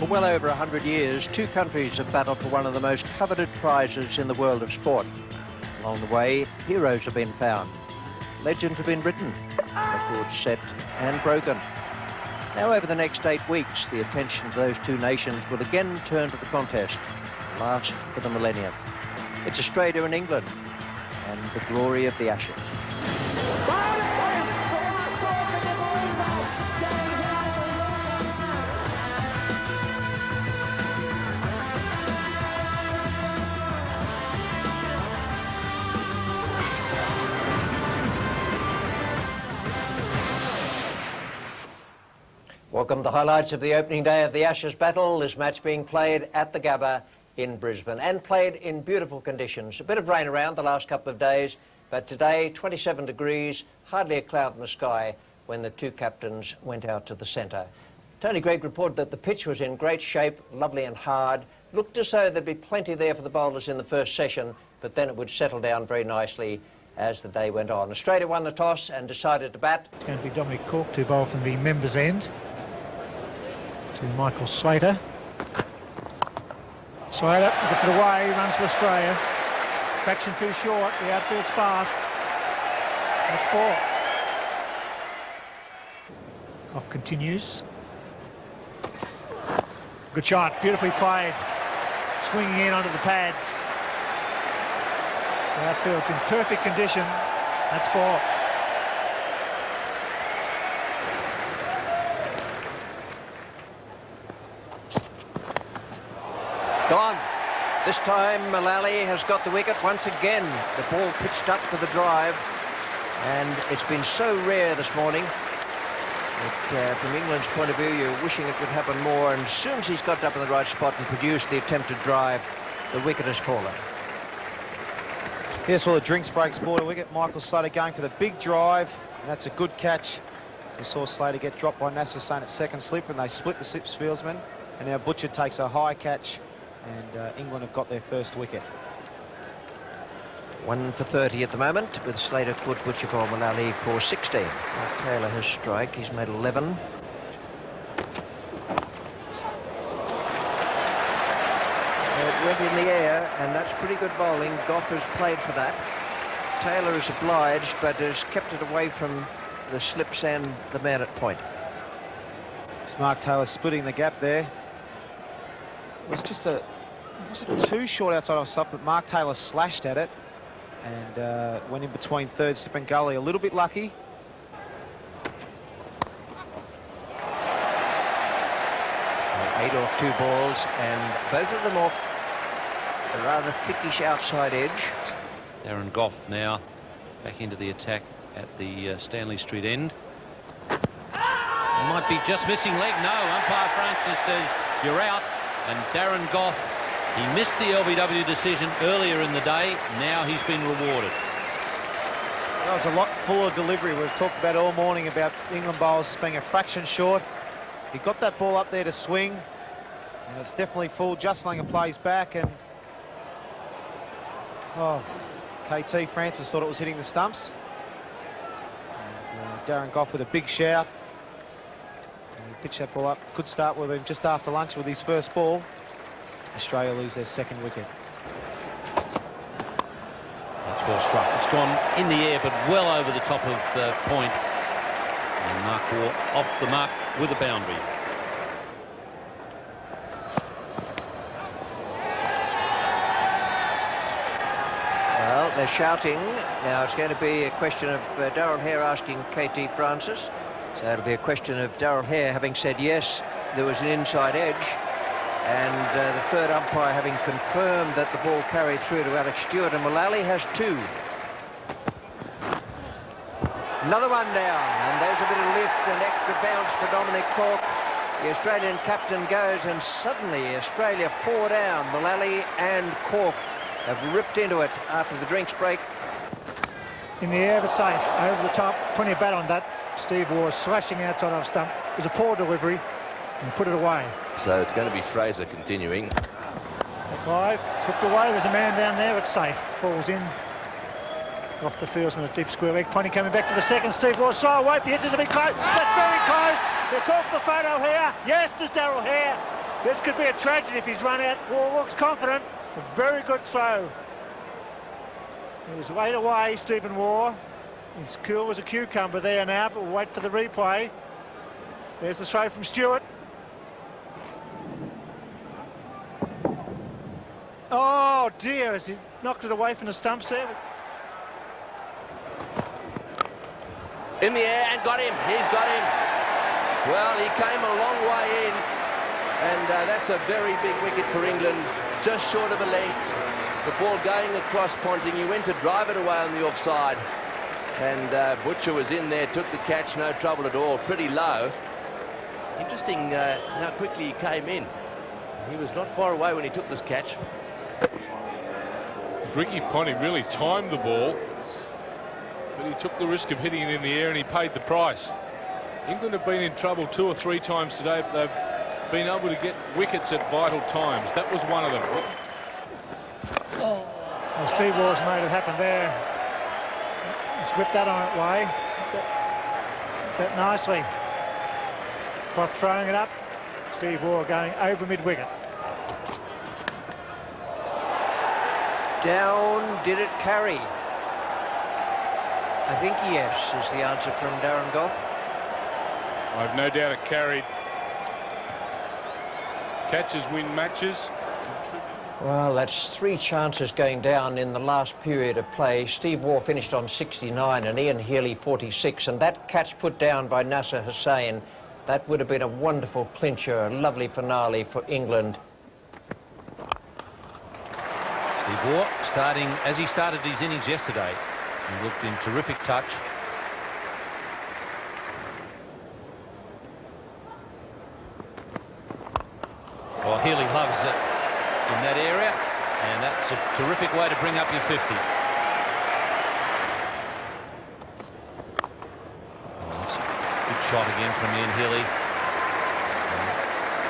well over 100 years, two countries have battled for one of the most coveted prizes in the world of sport. Along the way, heroes have been found. Legends have been written, records set and broken. Now, over the next 8 weeks, the attention of those two nations will again turn to the contest, the last for the millennium. It's Australia and England, and the glory of the Ashes. Welcome to the highlights of the opening day of the Ashes battle. This match being played at the Gabba in Brisbane and played in beautiful conditions. A bit of rain around the last couple of days, but today 27 degrees, hardly a cloud in the sky when the two captains went out to the centre. Tony Greig reported that the pitch was in great shape, lovely and hard. Looked as though there'd be plenty there for the bowlers in the first session, but then it would settle down very nicely as the day went on. Australia won the toss and decided to bat. It's going to be Dominic Cork to bowl from the members' end to Michael Slater. Slater gets it away, runs for Australia. Traction too short, the outfield's fast. That's 4. Off continues. Good shot, beautifully played. Swinging in onto the pads. The outfield's in perfect condition. That's 4. Gone. This time Mullally has got the wicket once again. The ball pitched up for the drive, and it's been so rare this morning that from England's point of view you're wishing it would happen more, and as soon as he's got up in the right spot and produced the attempted drive, the wicket has fallen. Yes, well, the drinks breaks ball to wicket. Michael Slater going for the big drive, and that's a good catch. We saw Slater get dropped by Nasser Hussain at second slip, and they split the slips fieldsman, and now Butcher takes a high catch, and England have got their first wicket. 1 for 30 at the moment, with Slater put Butcher for Mullally for 16. Mark Taylor has strike, he's made 11. It went in the air, and that's pretty good bowling. Gough has played for that. Taylor is obliged, but has kept it away from the slips and the man at point. It's Mark Taylor splitting the gap there. It was just wasn't too short outside of slip, but Mark Taylor slashed at it and went in between third slip and gully. A little bit lucky. Eight off 2 balls, and both of them off a rather thickish outside edge. Darren Gough now back into the attack at the Stanley Street end. Might be just missing leg. No, umpire Francis says you're out. And Darren Gough, he missed the LBW decision earlier in the day. Now he's been rewarded. Well, it's a lot fuller delivery. We've talked about all morning about England bowlers being a fraction short. He got that ball up there to swing, and it's definitely full. Justlinger plays back, and KT Francis thought it was hitting the stumps. And, Darren Gough with a big shout. Pitch that ball up. Good start with him just after lunch with his first ball. Australia lose their second wicket. That's well struck. It's gone in the air, but well over the top of the point. And Mark Waugh off the mark with a boundary. Well, they're shouting. Now it's going to be a question of Darrell Hare asking KT Francis. So it'll be a question of Darrell Hare having said yes, there was an inside edge, and the third umpire having confirmed that the ball carried through to Alex Stewart, and Mullally has 2. Another one down, and there's a bit of lift and extra bounce for Dominic Cork. The Australian captain goes, and suddenly Australia 4 down. Mullally and Cork have ripped into it after the drinks break. In the air, but safe. Over the top, plenty of bat on that. Steve Waugh slashing outside of stump. It was a poor delivery and put it away. So it's going to be Fraser continuing. Clive slipped away. There's a man down there. It's safe. Falls in off the fieldsman at deep square leg. Plenty coming back for the second. Steve Waugh side. Wait, this is a bit close. That's very close. They're called for the photo here. Yes, there's Darrell Hare. This could be a tragedy if he's run out. Waugh looks confident. A very good throw. He was laid away, Stephen Waugh. He's cool as a cucumber there now, but we'll wait for the replay. There's the throw from Stewart. Oh dear, as he knocked it away from the stumps there. In the air and got him. He's got him. Well, he came a long way in, and that's a very big wicket for England, just short of a length. The ball going across Ponting. He went to drive it away on the offside, and Butcher was in there, took the catch, no trouble at all, pretty low. Interesting how quickly he came in. He was not far away when he took this catch. Ricky Ponting really timed the ball, but he took the risk of hitting it in the air, and he paid the price. England have been in trouble 2 or 3 times today, but they've been able to get wickets at vital times. That was one of them. Well, Steve Waugh's made it happen there. He's whipped that on its way. That nicely. By throwing it up, Steve Waugh going over mid-wicket. Down, did it carry? I think yes, is the answer from Darren Goff. I've no doubt it carried. Catches win matches. Well, that's 3 chances going down in the last period of play. Steve Waugh finished on 69 and Ian Healy 46, and that catch put down by Nasser Hussain, that would have been a wonderful clincher, a lovely finale for England. Steve Waugh starting as he started his innings yesterday. He looked in terrific touch. Well, Healy loves it in that area, and that's a terrific way to bring up your 50. Good shot again from Ian Healy.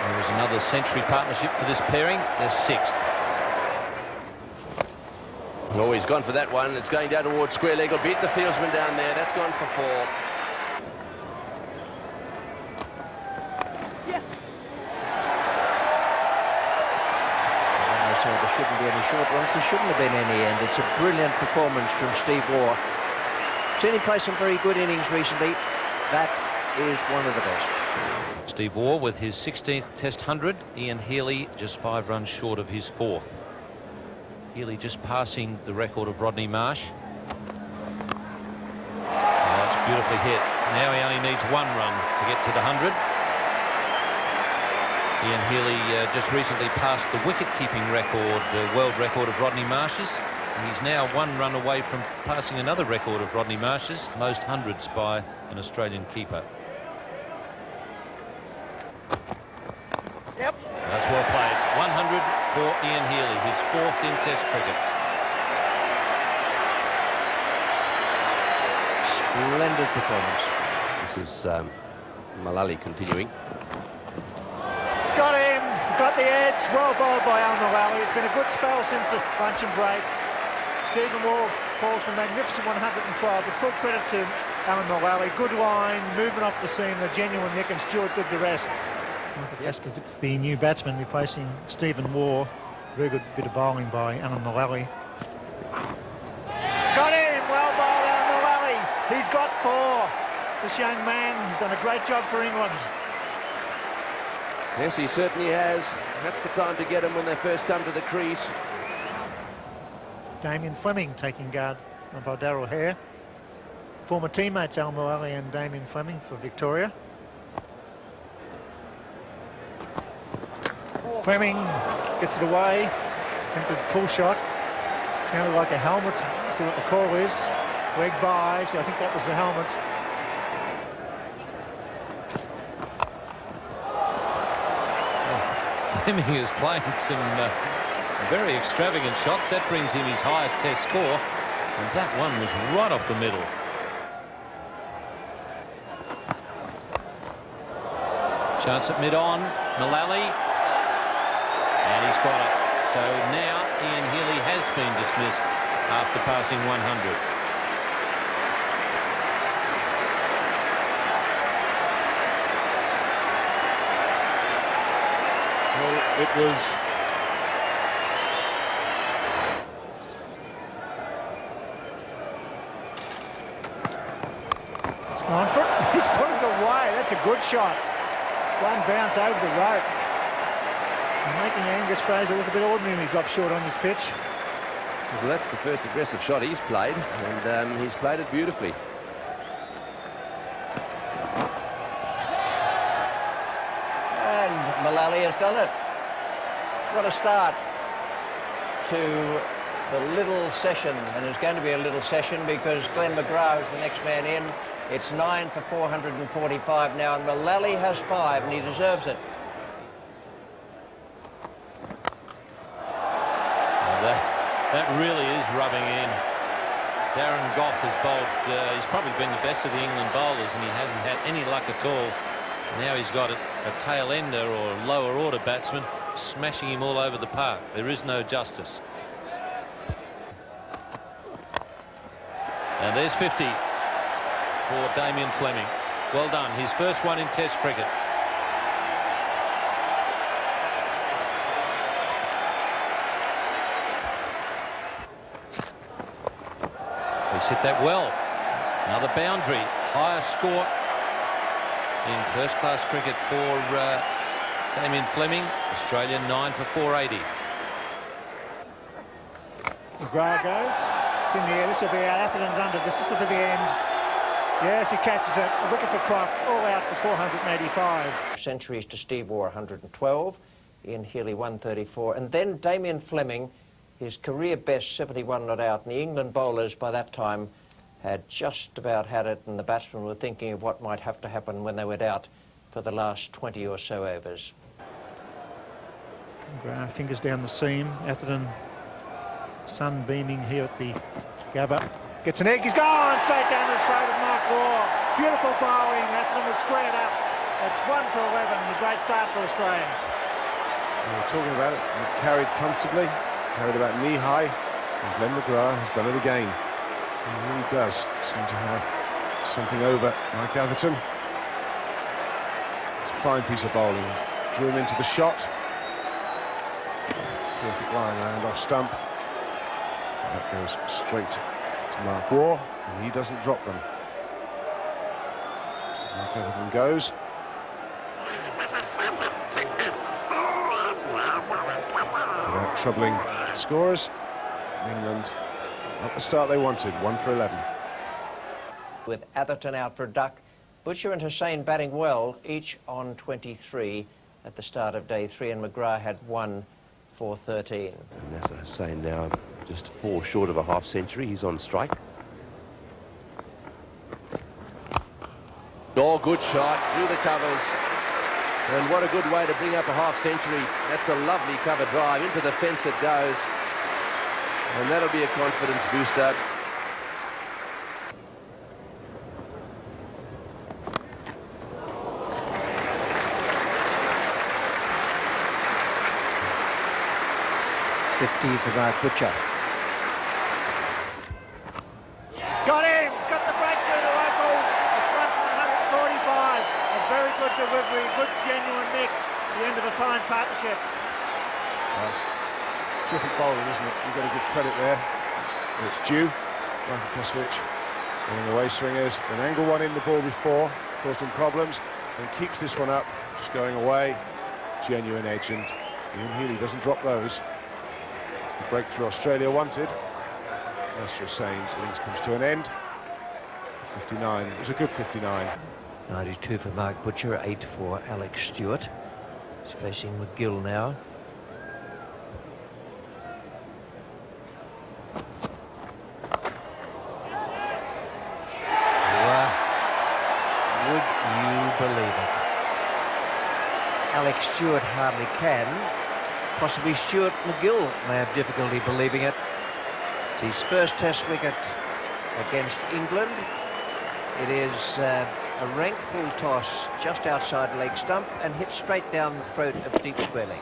There was another century partnership for this pairing. They're 6th. Oh, he's gone for that one. It's going down towards square leg. Will beat the fieldsman down there. That's gone for 4. Yes. So there shouldn't be any short ones. There shouldn't have been any, and it's a brilliant performance from Steve Waugh. Seen him play some very good innings recently. That is one of the best. Steve Waugh with his 16th Test 100. Ian Healy just 5 runs short of his 4th. Healy just passing the record of Rodney Marsh. Oh, it's beautifully hit. Now he only needs 1 run to get to the 100. Ian Healy just recently passed the wicket-keeping record, the world record of Rodney Marsh's. And he's now 1 run away from passing another record of Rodney Marsh's, most hundreds by an Australian keeper. Yep. That's well played. 100 for Ian Healy, his 4th in Test cricket. Splendid performance. This is Mullally continuing. Got him, got the edge. Well bowled by Al Mullally. It's been a good spell since the luncheon break. Stephen Waugh falls from magnificent 112, but full credit to Alan Mullally. Good line, movement off the seam, a genuine nick, and Stewart did the rest. Yes, but it's the new batsman replacing Stephen Waugh. Very good bit of bowling by Alan Mullally. Got him! Well bowled, Alan Mullally. He's got 4. This young man has done a great job for England. Yes, he certainly has. That's the time to get him when they first come to the crease. Damien Fleming taking guard by Darryl Hare. Former teammates Al Mullally and Damien Fleming for Victoria. Fleming gets it away. Attempted pull shot. Sounded like a helmet. See what the call is. Leg by. So I think that was the helmet. Fleming is playing some very extravagant shots. That brings him his highest Test score, and that one was right off the middle. Chance at mid-on. Mullally. And he's got it. So now Ian Healy has been dismissed after passing 100. It was... It's gone for it. He's put it away. That's a good shot. One bounce over the rope. Making Angus Fraser look a bit ordinary when he dropped short on this pitch. Well, that's the first aggressive shot he's played, and he's played it beautifully. And Mullally has done it. What a start to the little session, and it's going to be a little session because Glenn McGrath is the next man in. It's 9 for 445 now, and Mullally has 5, and he deserves it. That really is rubbing in. Darren Gough has bowled, he's probably been the best of the England bowlers, and he hasn't had any luck at all. Now he's got a tail ender or lower order batsman smashing him all over the park. There is no justice. And there's 50 for Damien Fleming. Well done. His first one in Test cricket. He's hit that well. Another boundary. Highest score in first-class cricket for Damien Fleming. Australia 9 for 480. McGrath goes. It's in the air. This will be out. Atherton's under this. This will be the end. Yes, he catches it. A wicket for Croc. All out for 485. Centuries to Steve Waugh, 112. Ian Healy, 134. And then Damien Fleming, his career best, 71 not out. And the England bowlers by that time had just about had it, and the batsmen were thinking of what might have to happen when they went out for the last 20 or so overs. McGrath fingers down the seam. Atherton, sun beaming here at the Gabba. Gets an egg. He's gone straight down the throat of Mark Waugh. Beautiful bowling. Atherton was squared up. It's 1 for 11. A great start for Australia. We were talking about it. He carried comfortably. Carried about knee-high, and Glenn McGrath has done it again. He really does seem to have something over Mike Atherton. It's a fine piece of bowling. Drew him into the shot. Perfect line around off stump. And that goes straight to Mark Waugh, and he doesn't drop them. Mike Atherton goes. Without troubling scorers, England not the start they wanted. 1 for 11. With Atherton out for a duck, Butcher and Hussain batting well, each on 23 at the start of day 3, and McGrath had 1 for 13. And Nasser Hussain now just 4 short of a half century. He's on strike. Oh, good shot through the covers. And what a good way to bring up a half century. That's a lovely cover drive. Into the fence it goes. And that'll be a confidence booster. For Mark Butcher. Got him! Got the break through the local. It's 145. A very good delivery, good genuine nick. The end of a fine partnership. That's terrific bowling, isn't it? You've got to give credit there. It's due. Michael Kosovich going away swingers. An angle one in the ball before, caused him problems, and keeps this one up, just going away. Genuine edge, and Ian Healy doesn't drop those. It's the breakthrough Australia wanted. Nasser Hussain's innings comes to an end. 59. It was a good 59. 92 for Mark Butcher, 8 for Alex Stewart. He's facing McGill now. Would you believe it? Alex Stewart hardly can. Possibly Stuart McGill may have difficulty believing it. It's his first Test wicket against England. It is a rank full toss just outside leg stump and hit straight down the throat of deep square leg.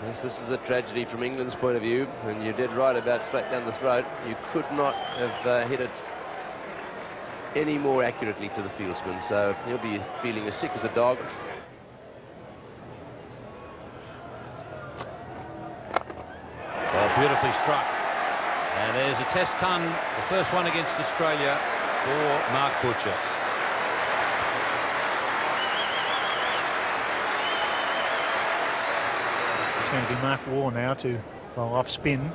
Yes, this is a tragedy from England's point of view, and you did right about straight down the throat. You could not have hit it any more accurately to the fieldsman, so he'll be feeling as sick as a dog. beautifully struck. And there's a test ton, the first one against Australia for Mark Butcher. It's going to be Mark Waugh now to roll off spin.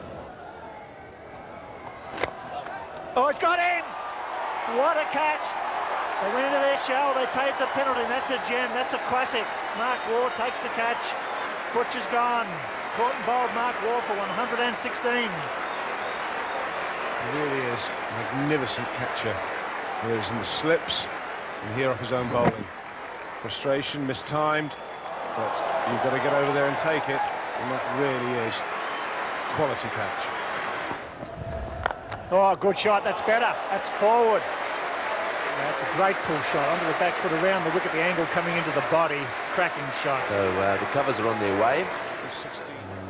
Oh, it's got him! What a catch! They went into their shell, they paid the penalty, and that's a gem, that's a classic. Mark Waugh takes the catch. Butcher's gone. Caught and bowled Mark Waugh for 116. He really is a magnificent catcher. He is in the slips and here off his own bowling. Frustration, mistimed, but you've got to get over there and take it, and that really is quality catch. Oh, good shot, that's better. That's forward. That's a great pull shot onto the back foot around the wicket, the angle coming into the body. Cracking shot. So the covers are on their way.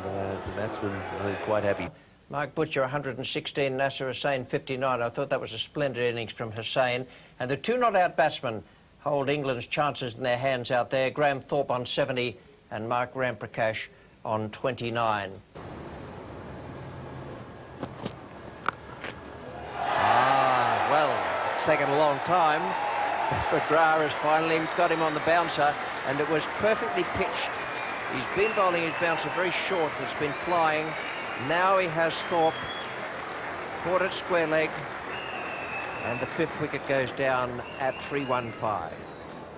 And the batsman, I think, quite happy. Mark Butcher 116, Nasser Hussain 59. I thought that was a splendid innings from Hussain. And the two not-out batsmen hold England's chances in their hands out there. Graham Thorpe on 70 and Mark Ramprakash on 29. Taken a long time. McGrath has finally got him on the bouncer, and it was perfectly pitched. He's been bowling his bouncer very short, it's been flying. Now he has Thorpe caught it square leg, and the fifth wicket goes down at 315.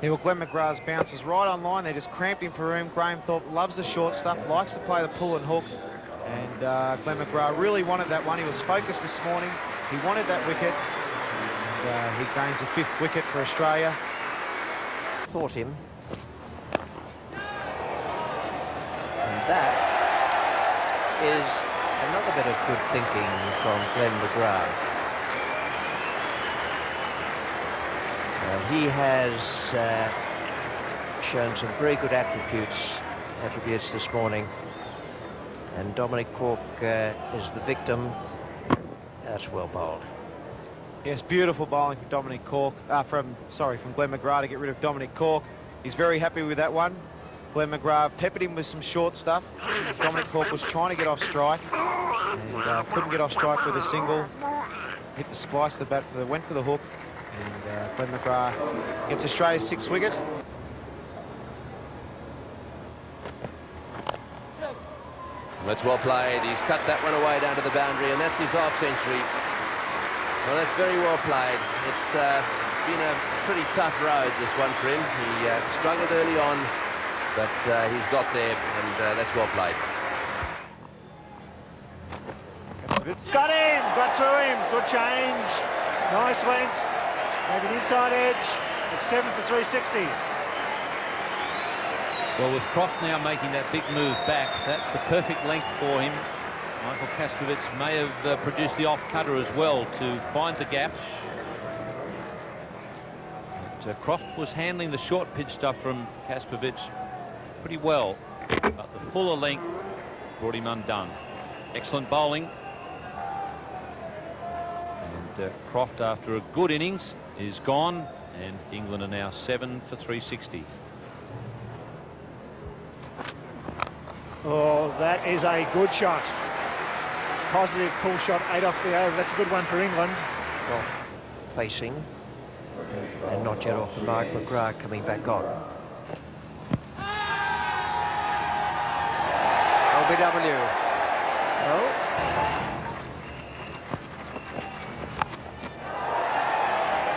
Yeah, well, Glenn McGrath's bounce is right on line. They're just cramped in for room. Graham Thorpe loves the short stuff, likes to play the pull and hook, and Glenn McGrath really wanted that one. He was focused this morning. He wanted that wicket. He gains a fifth wicket for Australia. Thought him. And that is another bit of good thinking from Glenn McGrath. He has shown some very good attributes this morning. And Dominic Cork is the victim. That's well bowled. Yes, beautiful bowling from Dominic Cork. From Glenn McGrath to get rid of Dominic Cork. He's very happy with that one. Glenn McGrath peppered him with some short stuff. Dominic Cork was trying to get off strike and couldn't get off strike with a single. Hit the splice of the bat, went for the hook, and Glenn McGrath gets Australia's sixth wicket. That's well played. He's cut that one away down to the boundary, and that's his half century. Well, that's very well played. It's been a pretty tough road, this one for him. He struggled early on, but he's got there, and that's well played. It's got him, got through him. Good change. Nice length. Maybe an inside edge. It's 7 for 360. Well, with Croft now making that big move back, that's the perfect length for him. Michael Kaspervitz may have produced the off-cutter as well to find the gap. But, Croft was handling the short pitch stuff from Kaspervitz pretty well, but the fuller length brought him undone. Excellent bowling. And Croft, after a good innings, is gone, and England are now 7 for 360. Oh, that is a good shot. Positive pull shot, 8 off the over. That's a good one for England. Well, facing, and not yet off the mark. McGrath coming back on. LBW. Oh.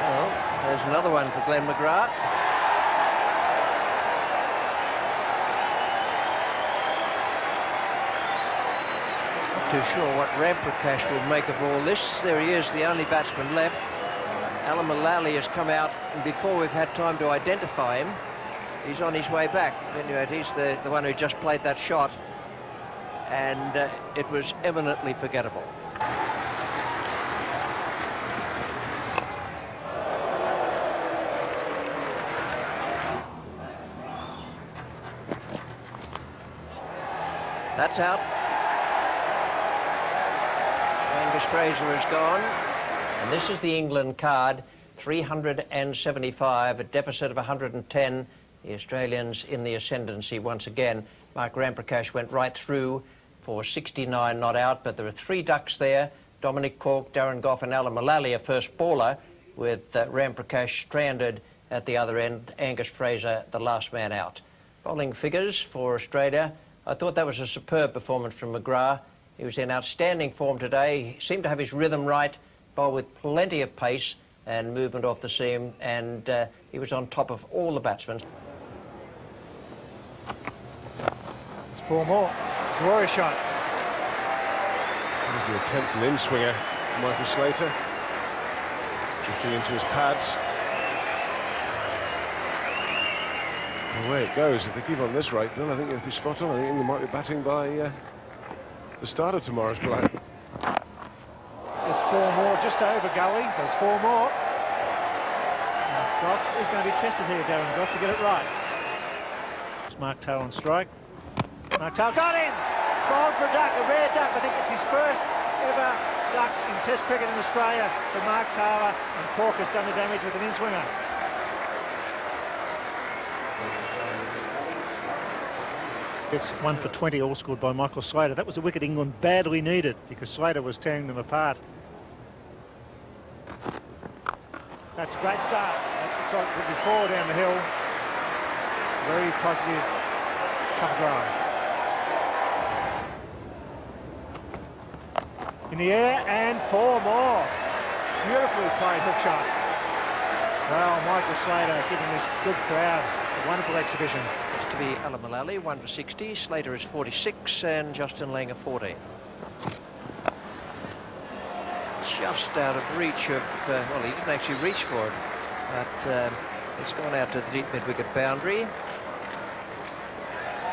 Well, there's another one for Glenn McGrath. Too sure what Ramprakash will make of all this. There he is, the only batsman left. Alan Mullally has come out, and before we've had time to identify him, he's on his way back. Anyway, he's the one who just played that shot, and it was eminently forgettable. That's out. Fraser is gone, and this is the England card, 375, a deficit of 110. The Australians in the ascendancy once again. Mark Ramprakash went right through for 69 not out, but there are 3 ducks there. Dominic Cork, Darren Gough and Alan Mullally, a first baller, with Ram Prakash stranded at the other end. Angus Fraser, the last man out. Bowling figures for Australia. I thought that was a superb performance from McGrath. He was in outstanding form today. He seemed to have his rhythm right, bowled with plenty of pace and movement off the seam, and he was on top of all the batsmen. It's 4 more. It's a glorious shot. There's the attempted in-swinger to Michael Slater. Drifting into his pads. And away it goes. If they keep on this rate, then I think it'll be spot on. I think England might be batting by the start of tomorrow's play. There's 4 more, just over Gully. There's 4 more. Gough is going to be tested here, Darren Gough, to get it right. It's Mark Taylor on strike. Mark Taylor got him! It's bowled for a duck, a rare duck. I think it's his first ever duck in Test cricket in Australia for Mark Taylor, and Cork has done the damage with an in-swinger. It's 1 for 20, all scored by Michael Slater. That was a wicket England badly needed because Slater was tearing them apart. That's a great start. Looks like it could be 4 down the hill. Very positive cover drive. In the air and 4 more. Beautifully played hook shot. Well, Michael Slater giving this good crowd a wonderful exhibition. To be Alan Mullally, 1 for 60. Slater is 46 and Justin Langer 14. Just out of reach of, well, he didn't actually reach for it, but it's gone out to the deep mid-wicket boundary.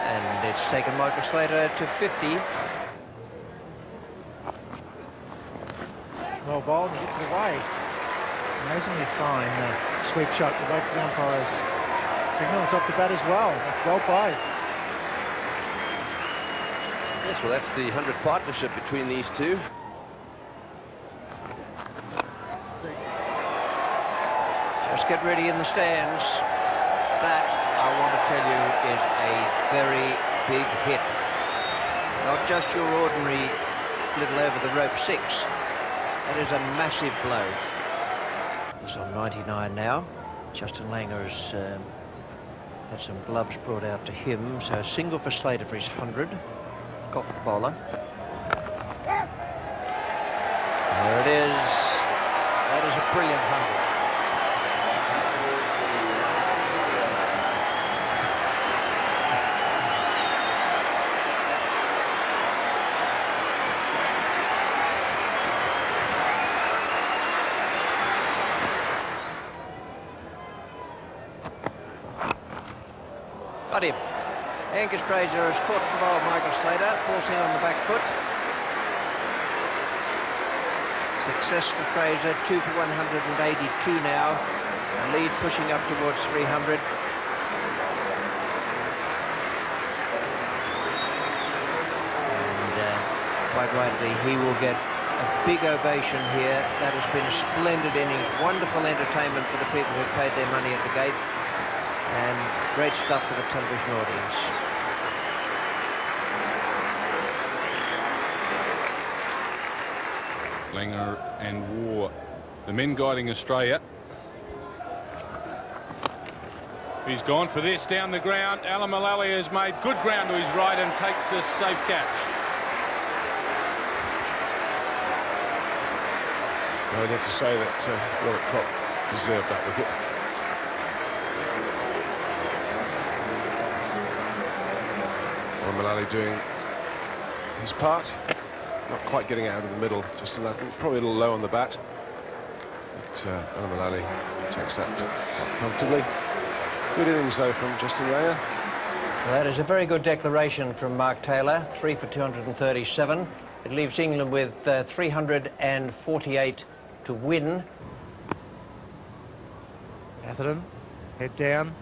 And it's taken Michael Slater to 50. Well bowled, he gets it away. Amazingly fine sweep shot. The wait for the umpires signals off the bat as well. That's well played. Yes, well, that's the 100 partnership between these two. Just get ready in the stands. That, I want to tell you, is a very big hit. Not just your ordinary little over-the-rope 6. That is a massive blow. He's on 99 now. Justin Langer has had some gloves brought out to him. So a single for Slater for his 100. Gough the bowler. There it is. That is a brilliant 100. Got him. Angus Fraser has caught the ball of Michael Slater, forcing on the back foot. Success for Fraser, 2 for 182 now. A lead pushing up towards 300. And quite rightly, he will get a big ovation here. That has been a splendid innings, wonderful entertainment for the people who paid their money at the gate. And great stuff for the television audience. Langer and Waugh, the men guiding Australia. He's gone for this down the ground. Alan Mullally has made good ground to his right and takes a safe catch. I'd have to say that Robert Cock deserved that wicket. Mullally doing his part, not quite getting it out of the middle, just a little, probably a little low on the bat. But Alan Mullally takes that quite comfortably. Good innings though from Justin Langer. Well, that is a very good declaration from Mark Taylor, 3 for 237. It leaves England with 348 to win. Atherton, head down,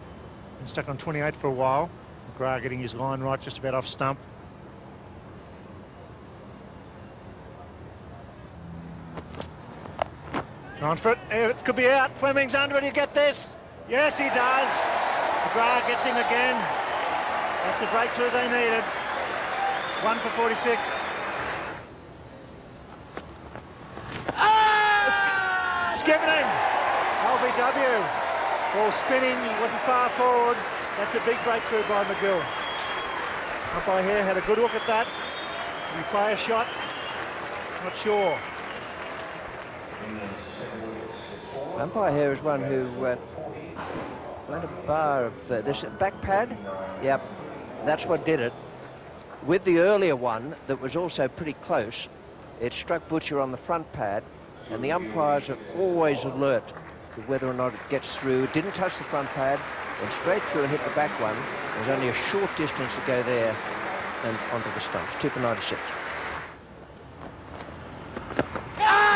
been stuck on 28 for a while. McGrath getting his line right, just about off stump. On for it. It could be out. Fleming's under it. He'll get this. Yes, he does. McGrath gets him again. That's the breakthrough they needed. 1 for 46. It's given him. LBW. Ball spinning, he wasn't far forward. That's a big breakthrough by McGill. Umpire here had a good look at that. Did he play a shot? Not sure. Umpire here is one who played a bar of this back pad. Yep, that's what did it. With the earlier one that was also pretty close, it struck Butcher on the front pad, and the umpires are always alert to whether or not it gets through. It didn't touch the front pad, went straight through and hit the back one. There's only a short distance to go there and onto the stumps. 2 for 96.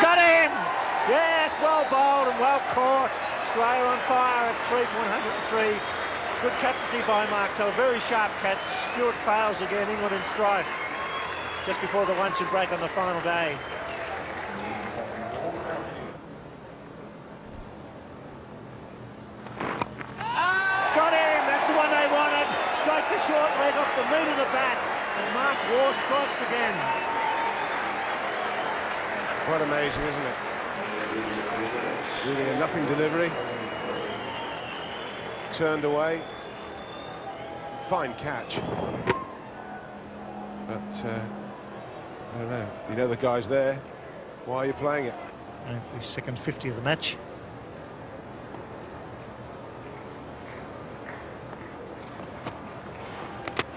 Got him! Yes, well bowled and well caught. Australia on fire at 3 for 103. Good captaincy by Mark Tull. Very sharp catch. Stewart fails again. England in strife just before the luncheon break on the final day. Got him! That's the one they wanted. Strike the short leg off the meat of the bat. And Mark Waugh strikes again. Quite amazing, isn't it? Really a nothing delivery. Turned away. Fine catch. But, I don't know. You know the guy's there. Why are you playing it? And for his second 50 of the match.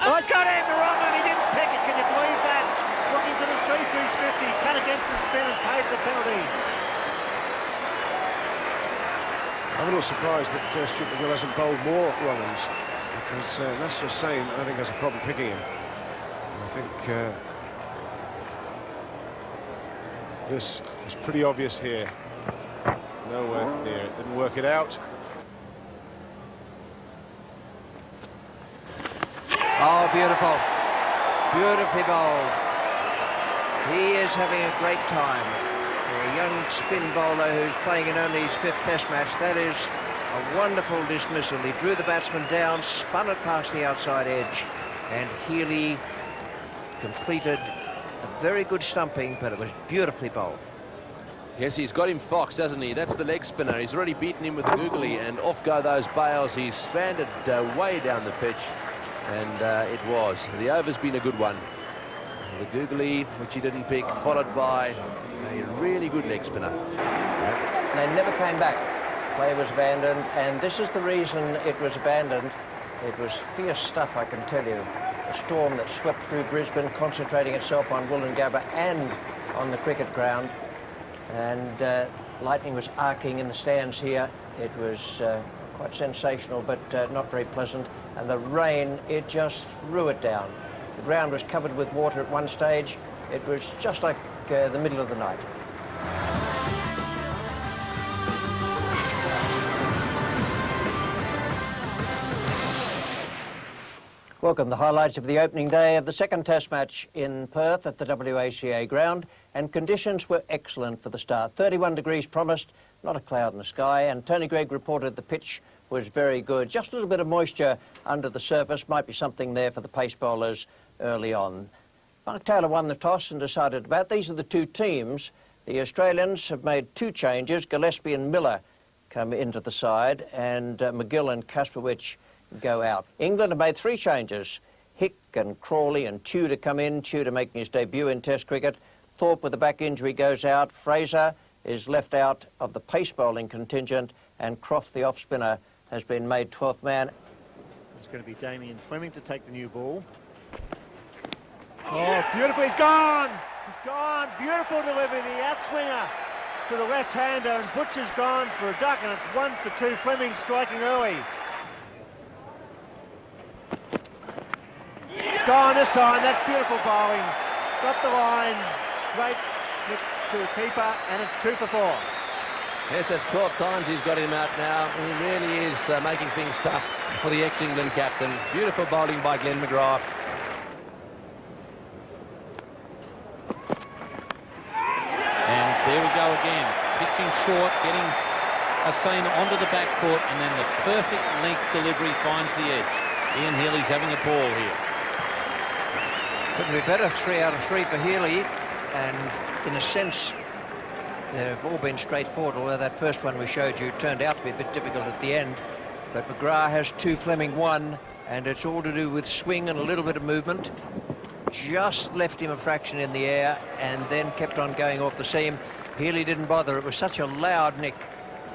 Oh, he's got it! The wrong one. He didn't pick it. Can you believe that? Looking for the 3-2's 50. Cut against the spin and paid the penalty. I'm a little surprised that Stuart McGill hasn't bowled more wrong-uns, because Nasser Hussain, I think, has a problem picking him. I think this is pretty obvious here. Nowhere near it. Didn't work it out. Oh, beautiful. Beautifully bowled. He is having a great time. For a young spin bowler who's playing in only his 5th test match, that is a wonderful dismissal. He drew the batsman down, spun it past the outside edge, and Healy completed a very good stumping, but it was beautifully bowled. Yes, he's got him foxed, hasn't he? That's the leg spinner. He's already beaten him with the googly, and off go those bails. He's stranded way down the pitch, and it was. The over's been a good one. The googly, which he didn't pick, followed by a really good leg spinner. They never came back. Play was abandoned, and this is the reason it was abandoned. It was fierce stuff, I can tell you. A storm that swept through Brisbane, concentrating itself on Wollongabba and on the cricket ground. And lightning was arcing in the stands here. It was quite sensational, but not very pleasant. And the rain, it just threw it down. The ground was covered with water at one stage. It was just like the middle of the night. Welcome, the highlights of the opening day of the 2nd Test match in Perth at the WACA ground, and conditions were excellent for the start. 31 degrees promised, not a cloud in the sky, and Tony Greig reported the pitch was very good. Just a little bit of moisture under the surface, might be something there for the pace bowlers early on. Mark Taylor won the toss and decided about. These are the two teams. The Australians have made 2 changes. Gillespie and Miller come into the side, and McGill and Kasperwich go out. England have made 3 changes. Hick and Crawley and Tudor come in. Tudor making his debut in Test cricket. Thorpe with a back injury goes out. Fraser is left out of the pace bowling contingent, and Croft, the off spinner, has been made 12th man. It's going to be Damien Fleming to take the new ball. Oh, beautiful, he's gone! He's gone, beautiful delivery, the outswinger to the left-hander, and Butcher's gone for a duck, and it's 1 for 2, Fleming striking early. It's gone this time, that's beautiful bowling. Got the line, straight to the keeper, and it's 2 for 4. Yes, that's 12 times he's got him out now. He really is making things tough for the ex-England captain. Beautiful bowling by Glenn McGrath. And there we go again. Pitching short, getting Hussain onto the back foot, and then the perfect length delivery finds the edge. Ian Healy's having a ball here. Couldn't be better. 3 out of 3 for Healy, and in a sense they've all been straightforward, although that first one we showed you turned out to be a bit difficult at the end. But McGrath has 2, Fleming 1, and it's all to do with swing and a little bit of movement. Just left him a fraction in the air and then kept on going off the seam. Healy didn't bother. It was such a loud nick.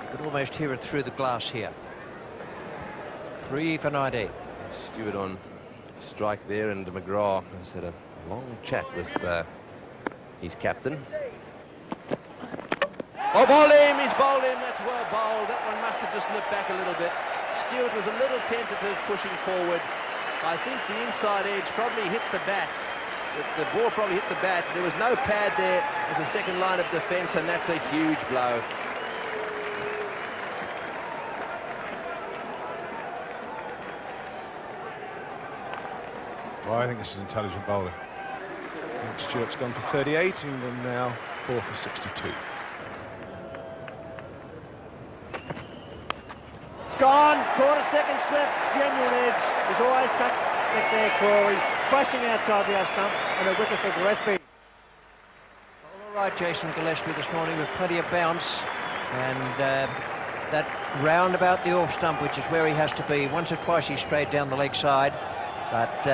You could almost hear it through the glass here. 3 for 90. Stewart on strike there, and McGrath has had a long chat with his captain. Oh, bowled him! He's bowled him. That's well bowled. That one must have just nipped back a little bit. Stewart was a little tentative pushing forward. I think the inside edge probably hit the bat. The ball probably hit the bat. There was no pad there as a second line of defence, and that's a huge blow. Well, I think this is intelligent bowling. I think Stewart's gone for 38, England now 4 for 62. Gone, caught a second slip, genuine edge. He's always sucked it there, Crawley. Crashing outside the off stump, and a wicket for Gillespie. All right, Jason Gillespie this morning with plenty of bounce, and that round about the off stump, which is where he has to be. Once or twice he strayed down the leg side, but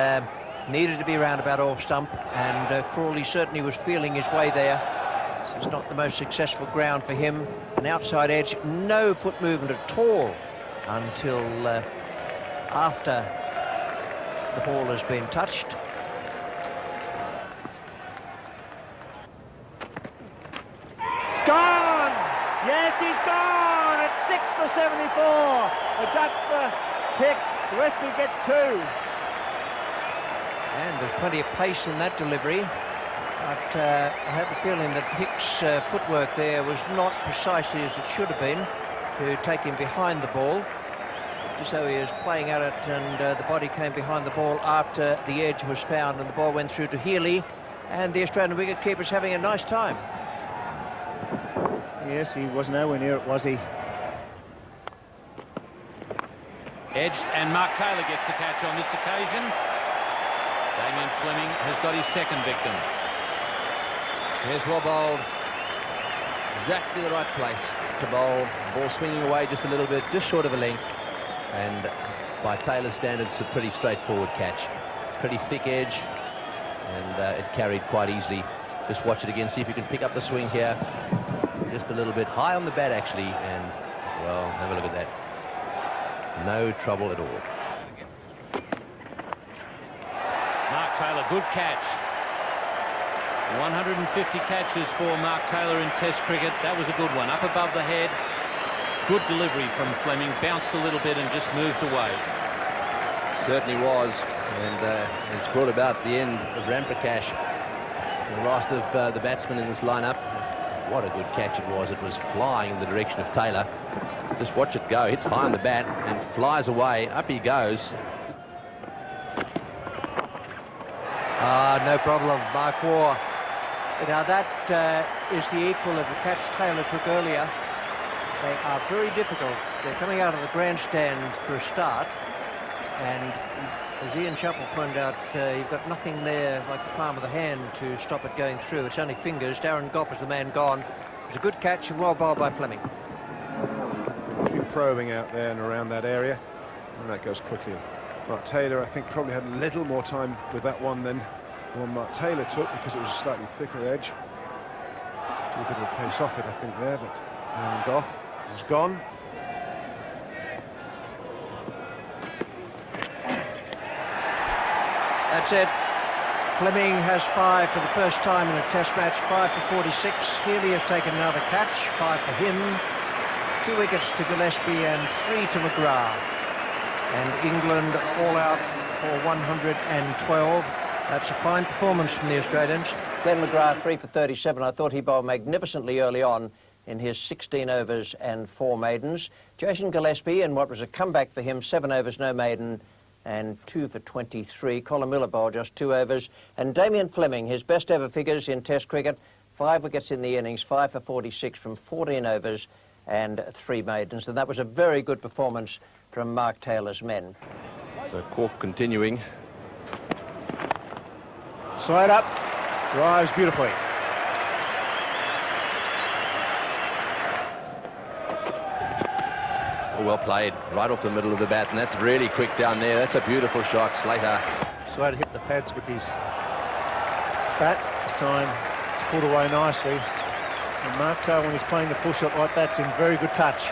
needed to be round about off stump, and Crawley certainly was feeling his way there. So it's not the most successful ground for him. An outside edge, no foot movement at all until after the ball has been touched. It's gone! Yes, he's gone! It's 6 for 74. A duck for Pick. Gillespie gets 2. And there's plenty of pace in that delivery. But I had the feeling that Hick's footwork there was not precisely as it should have been to take him behind the ball. Just so he was playing at it, and the body came behind the ball after the edge was found, and the ball went through to Healy, and the Australian wicketkeeper's having a nice time. Yes, he was nowhere near it, was he? Edged, and Mark Taylor gets the catch on this occasion. Damien Fleming has got his second victim. Here's well bowled. Exactly the right place to bowl. Ball swinging away just a little bit, just short of a length. And by Taylor's standards, a pretty straightforward catch. Pretty thick edge, and it carried quite easily. Just watch it again, see if you can pick up the swing here. Just a little bit high on the bat, actually, and, well, have a look at that. No trouble at all. Mark Taylor, good catch. 150 catches for Mark Taylor in Test cricket. That was a good one. Up above the head. Good delivery from Fleming. Bounced a little bit and just moved away. Certainly was. And it's brought about the end of Ramprakash. The last of the batsmen in this lineup. What a good catch it was. It was flying in the direction of Taylor. Just watch it go. Hits high on the bat and flies away. Up he goes. No problem, Mark Waugh. Now that is the equal of the catch Taylor took earlier. They are very difficult. They're coming out of the grandstand for a start, and as Ian Chappell pointed out, you've got nothing there like the palm of the hand to stop it going through. It's only fingers. Darren Goff is the man gone. It was a good catch and well bowled by Fleming. A few probing out there and around that area, and that goes quickly. Mark Taylor, I think, probably had a little more time with that one than the one Mark Taylor took, because it was a slightly thicker edge. Took a bit of a pace off it, I think, there, but Darren Goff is gone. That's it. Fleming has 5 for the first time in a test match, 5 for 46. Healy has taken another catch, 5 for him. 2 wickets to Gillespie and 3 to McGrath. And England all out for 112. That's a fine performance from the Australians. Glenn McGrath, 3 for 37. I thought he bowled magnificently early on in his 16 overs and 4 maidens. Jason Gillespie, in what was a comeback for him, 7 overs, no maiden, and 2 for 23. Colin Miller bowled just 2 overs. And Damien Fleming, his best ever figures in Test cricket, 5 wickets in the innings, 5 for 46 from 14 overs and 3 maidens. And that was a very good performance from Mark Taylor's men. So Cork continuing. Slide up, drives beautifully. Well played, right off the middle of the bat, and that's really quick down there. That's a beautiful shot, Slater. Slater hit the pads with his bat. This time it's pulled away nicely. And Mark Taylor, when he's playing the pull shot like that, is in very good touch.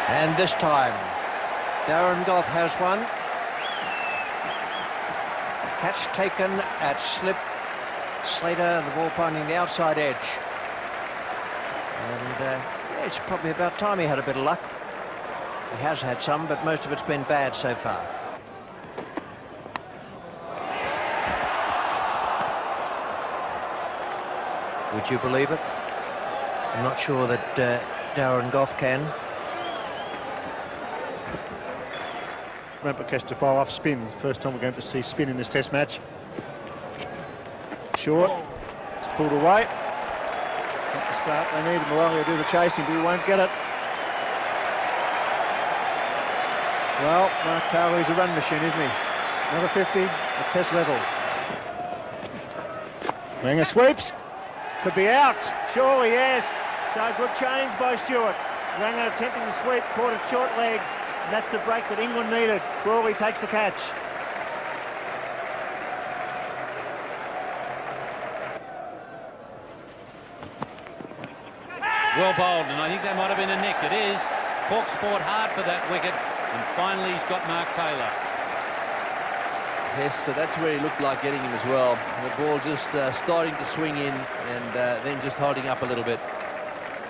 And this time, Darren Gough has one. Catch taken at slip. Slater, the ball finding the outside edge. And yeah, it's probably about time he had a bit of luck. He has had some, but most of it's been bad so far. Would you believe it? I'm not sure that Darren Gough can. Rampart catch to fire off spin. First time we're going to see spin in this test match. Short. It's pulled away. It's not the start they need. Morelli will do the chasing, but he won't get it. Well, Mark Taylor is a run machine, isn't he? Another 50 at test level. Wenger sweeps. Could be out. Surely, yes. So good change by Stewart. Wenger attempting the sweep, caught it short leg. And that's the break that England needed. Crawley takes the catch. Well bowled, and I think that might have been a nick. It is. Hawks fought hard for that wicket, and finally he's got Mark Taylor. Yes, so that's where he looked like getting him as well. The ball just starting to swing in and then just holding up a little bit.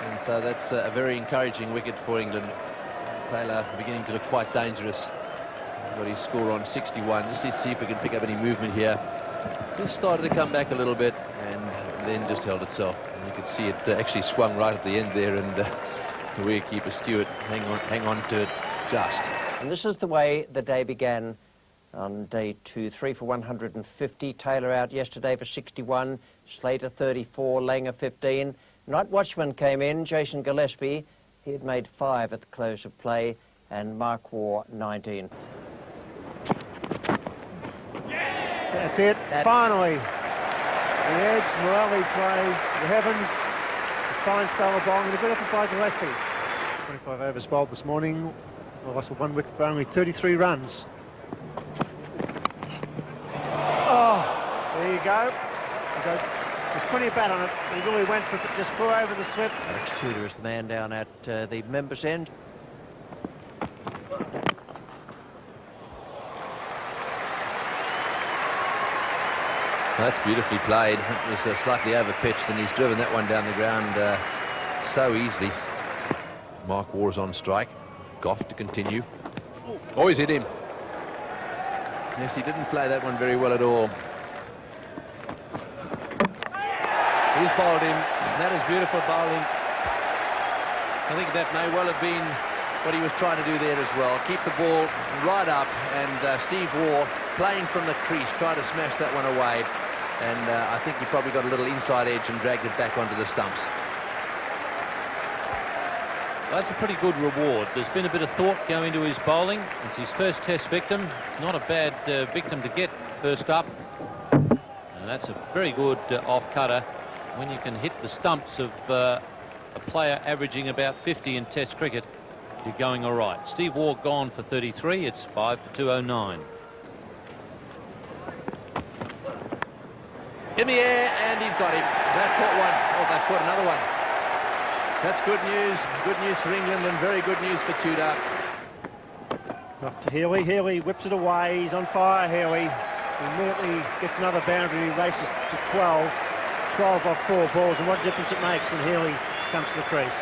And so that's a very encouraging wicket for England. Taylor beginning to look quite dangerous. Got his score on 61. Just to see if we can pick up any movement here. Just started to come back a little bit and then just held itself. And you could see it actually swung right at the end there, and the wicketkeeper Stewart hang on to it just. And this is the way the day began on day 2. 3 for 150. Taylor out yesterday for 61. Slater 34. Langer 15. Night watchman came in, Jason Gillespie. He had made 5 at the close of play, and Mark Waugh 19. That's it. Finally, the edge. Morelli plays the heavens. A fine spell of bowling, a bit up by Gillespie. 25 overs bowled this morning. Well, lost 1 wicket for only 33 runs. Oh, there you go. There's plenty of bat on it. He really went for it, just flew over the slip. Alex Tudor is the man down at the members' end. That's beautifully played. It was slightly over-pitched, and he's driven that one down the ground so easily. Mark Waugh's on strike. Gough to continue. Oh, he's hit him. Yes, he didn't play that one very well at all. He's bowled him. That is beautiful bowling. I think that may well have been what he was trying to do there as well. Keep the ball right up, and Steve Waugh playing from the crease, trying to smash that one away. And I think he probably got a little inside edge and dragged it back onto the stumps. That's a pretty good reward. There's been a bit of thought go into his bowling. It's his first test victim. Not a bad victim to get first up. And that's a very good off-cutter. When you can hit the stumps of a player averaging about 50 in test cricket, you're going all right. Steve Waugh gone for 33. It's 5 for 209. In the air, and he's got him. That caught one. Oh, that caught another one. That's good news. Good news for England, and very good news for Tudor. Up to Healy. Healy whips it away. He's on fire, Healy. He immediately gets another boundary. He races to 12. 12 off 4 balls, and what a difference it makes when Healy comes to the crease.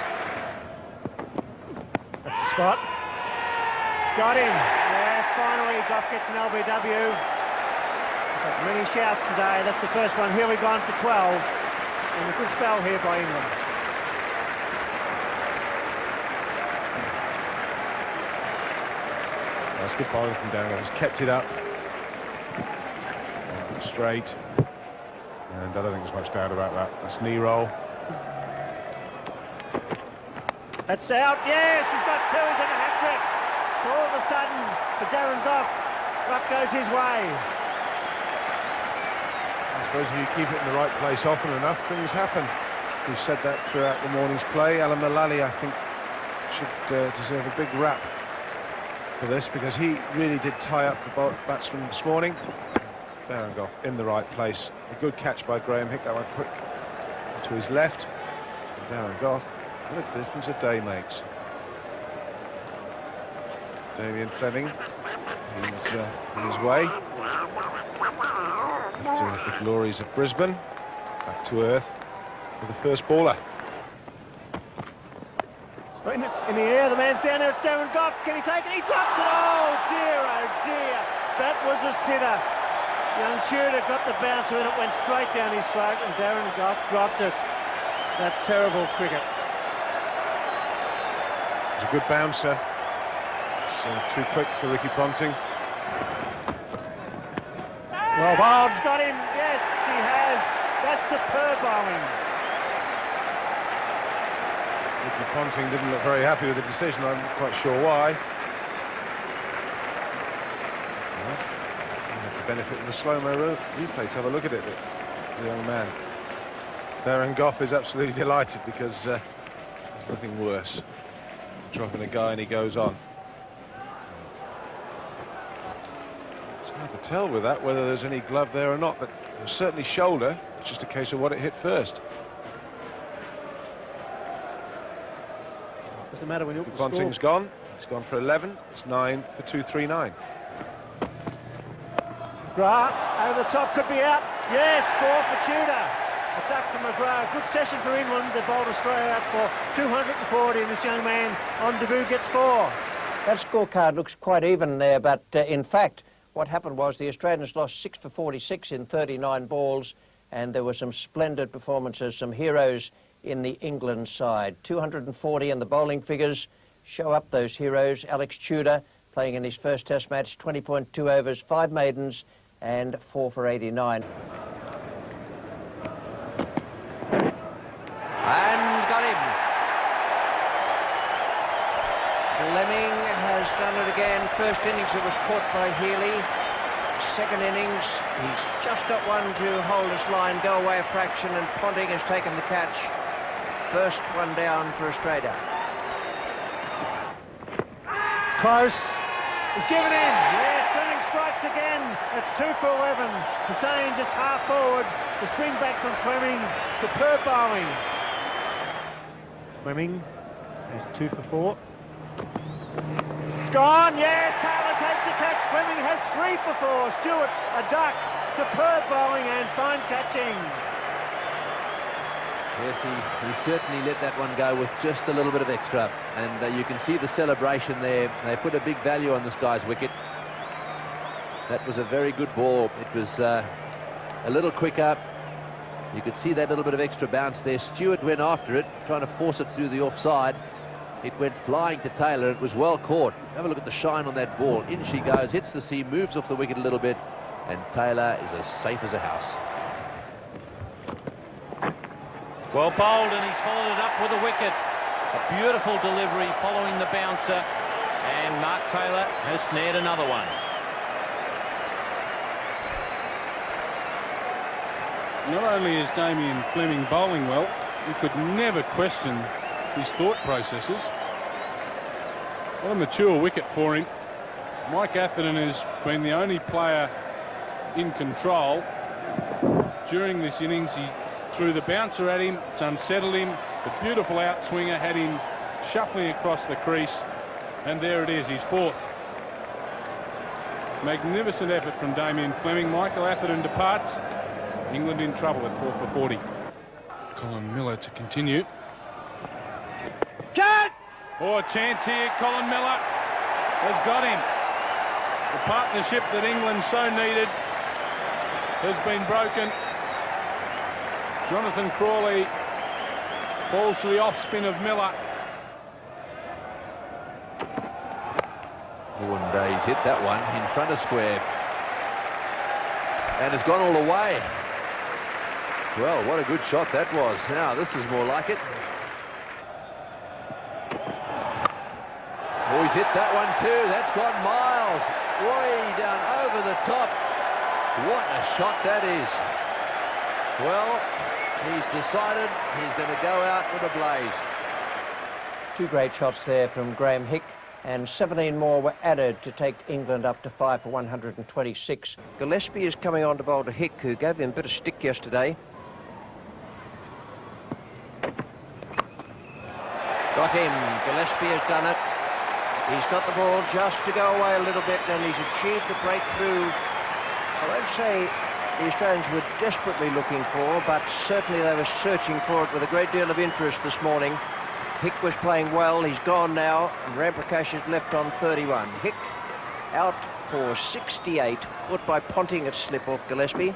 That's the spot. It's got him. Yes, finally, Gough gets an LBW. Many shouts today. That's the first one. Healy gone for 12. And a good spell here by England. That's good bowling from Darren. He's kept it up. Straight. And I don't think there's much doubt about that. That's knee roll. That's out. Yes, he's got 2. He's in a hat-trick. So all of a sudden, for Darren Gough, Luck goes his way. I suppose if you keep it in the right place often enough, things happen. We've said that throughout the morning's play. Alan Mullally, I think, should deserve a big rap for this, because he really did tie up the batsman this morning. Berengoff in the right place. A good catch by Graham Hick. That went quick to his left. Berengoff, what a difference a day makes. Damien Fleming, he's on his way. After the glories of Brisbane, back to earth for the first bowler. In the air, the man's down there, it's Darren Goff. Can he take it? He drops it! Oh dear, that was a sitter. Young Tudor got the bouncer and it went straight down his throat, and Darren Goff dropped it. That's terrible cricket. It's a good bouncer. It's too quick for Ricky Ponting. Well, Bob's got him. Yes, he has. That's superb bowling. Ricky Ponting didn't look very happy with the decision. I'm not quite sure why. Benefit of the slow-mo replay to have a look at it, the young man. Darren Goff is absolutely delighted, because there's nothing worse. Dropping a guy and he goes on. It's hard to tell with that whether there's any glove there or not, but there's certainly shoulder. It's just a case of what it hit first. Doesn't matter when you look. Ponting's gone. He's gone for 11. It's 9 for 239. McGrath over the top, could be out. Yes, 4 for Tudor. A duck from McGrath. Good session for England. They bowled Australia out for 240, and this young man on debut gets 4. That scorecard looks quite even there, but in fact, what happened was the Australians lost 6 for 46 in 39 balls, and there were some splendid performances, some heroes in the England side. 240, and the bowling figures show up those heroes. Alex Tudor playing in his first Test match, 20.2 overs, 5 maidens, and 4 for 89. And got him. Fleming has done it again. First innings it was caught by Healy. Second innings, he's just got one to hold his line, go away a fraction, and Ponting has taken the catch. First one down for Australia. It's close. It's given in. Yes, Fleming strikes again. It's 2 for 11. Hussain just half forward. The swing back from Fleming. Superb bowling. Fleming has 2 for 4. It's gone. Yes, Taylor takes the catch. Fleming has 3 for 4. Stewart, a duck. Superb bowling and fine catching. Yes, he certainly let that one go with just a little bit of extra, and you can see the celebration there. They put a big value on this guy's wicket. That was a very good ball. It was a little quicker. You could see that little bit of extra bounce there. Stewart went after it, trying to force it through the offside. It went flying to Taylor. It was well caught. Have a look at the shine on that ball. In she goes, hits the sea, moves off the wicket a little bit, and Taylor is as safe as a house. Well bowled, and he's followed it up with a wicket. A beautiful delivery following the bouncer, and Mark Taylor has snared another one. Not only is Damien Fleming bowling well, you could never question his thought processes. What a mature wicket for him. Mike Atherton has been the only player in control during this innings. He threw the bouncer at him, it's unsettled him. The beautiful outswinger had him shuffling across the crease, and there it is, his 4th. Magnificent effort from Damien Fleming. Michael Atherton departs. England in trouble at 4 for 40. Colin Miller to continue. Cut! Oh, a chance here. Colin Miller has got him. The partnership that England so needed has been broken. Jonathan Crawley falls to the off spin of Miller. And he's hit that one in front of square, and it's gone all the way. Well, what a good shot that was. Now this is more like it. Oh, he's hit that one too. That's gone miles. way down over the top. What a shot that is. Well, he's decided he's going to go out with a blaze. Two great shots there from Graham Hick, and 17 more were added to take England up to 5 for 126. Gillespie is coming on to bowl to Hick, who gave him a bit of stick yesterday. Got him. Gillespie has done it. He's got the ball just to go away a little bit, and he's achieved the breakthrough. I won't say the Australians were desperately looking for, but certainly they were searching for it with a great deal of interest this morning. Hick was playing well. He's gone now, and Ramprakash is left on 31. Hick out for 68, caught by Ponting at slip off Gillespie.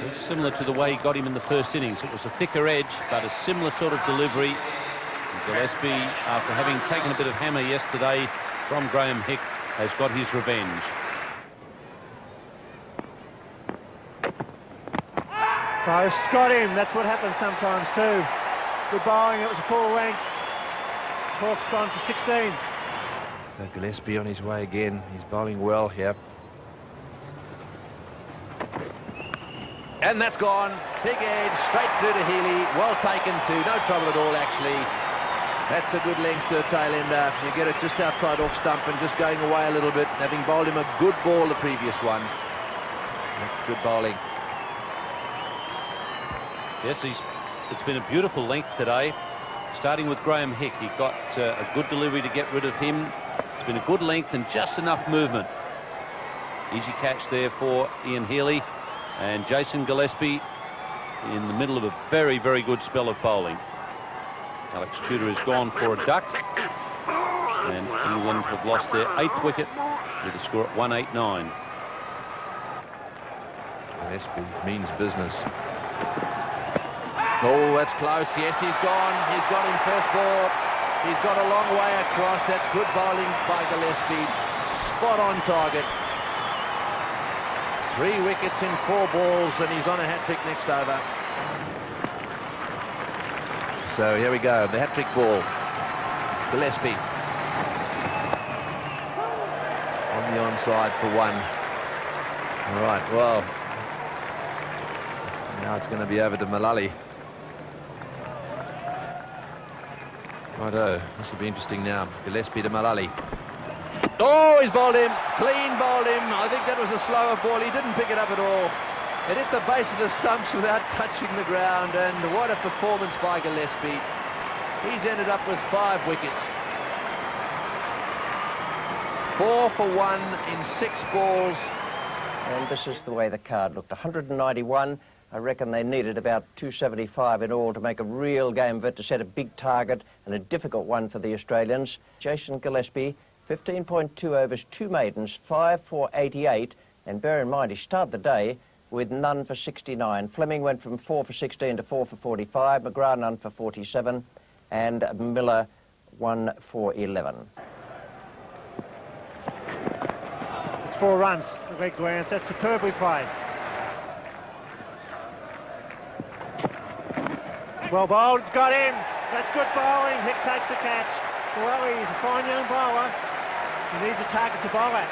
It's similar to the way he got him in the first innings. It was a thicker edge, but a similar sort of delivery. Gillespie, after having taken a bit of hammer yesterday from Graham Hick, has got his revenge. Close, got him. That's what happens sometimes too. Good bowling, it was a full length. Hawke's gone for 16. So Gillespie on his way again. He's bowling well here. And that's gone. Big edge, straight through to Healy. Well taken too. No trouble at all, actually. That's a good length to a tail ender. You get it just outside off stump and just going away a little bit, having bowled him a good ball the previous one. That's good bowling. Yes, it's been a beautiful length today. Starting with Graham Hick, he got a good delivery to get rid of him. It's been a good length and just enough movement. Easy catch there for Ian Healy. And Jason Gillespie in the middle of a very, very good spell of bowling. Alex Tudor has gone for a duck. And England have lost their 8th wicket with a score at 189. Gillespie means business. Oh, that's close. Yes, he's gone. He's got him first ball. He's got a long way across. That's good bowling by Gillespie. Spot on target. 3 wickets in 4 balls, and he's on a hat-trick next over. So here we go, the hat-trick ball. Gillespie on the onside for 1. All right, well, now it's going to be over to Mullally. Righto, this will be interesting now. Gillespie to Mullally. Oh, he's bowled him. Clean bowled him. I think that was a slower ball. He didn't pick it up at all. It hit the base of the stumps without touching the ground. And what a performance by Gillespie. He's ended up with 5 wickets. 4 for 1 in 6 balls. And this is the way the card looked. 191. I reckon they needed about 275 in all to make a real game of it, to set a big target and a difficult one for the Australians. Jason Gillespie, 15.2 overs, 2 maidens, 5 for 88. And bear in mind, he started the day with none for 69. Fleming went from 4 for 16 to 4 for 45. McGrath none for 47. And Miller 1 for 11. It's 4 runs. A leg glance. That's superbly played. It's well bowled. It's got him. That's good bowling. Hick takes the catch. Well, he's a fine young bowler. He needs a target to bowl at.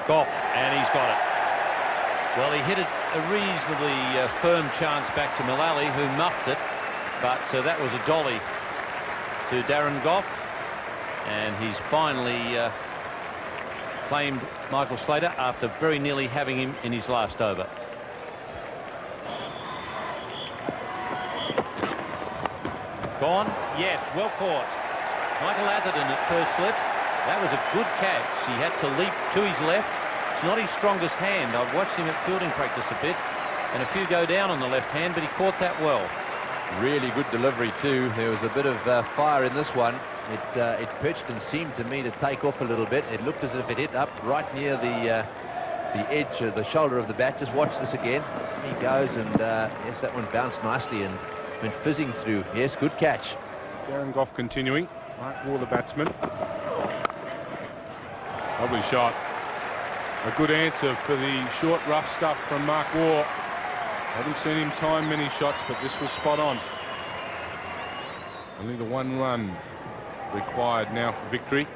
Gough, and he's got it. Well, he hit a reasonably firm chance back to Mullally, who muffed it, but that was a dolly to Darren Gough, and he's finally claimed Michael Slater after very nearly having him in his last over. Gone? Yes, well caught. Michael Atherton at first slip. That was a good catch. He had to leap to his left. It's not his strongest hand. I've watched him at fielding practice a bit, and a few go down on the left hand, but he caught that well. Really good delivery too. There was a bit of fire in this one. It pitched and seemed to me to take off a little bit. It looked as if it hit up right near the edge of the shoulder of the bat. Just watch this again. He goes, and yes, that one bounced nicely and went fizzing through. Yes, good catch. Darren Gough continuing. Mark Waugh, the batsman. Lovely shot. A good answer for the short, rough stuff from Mark Waugh. Haven't seen him time many shots, but this was spot on. Only the 1 run required now for victory.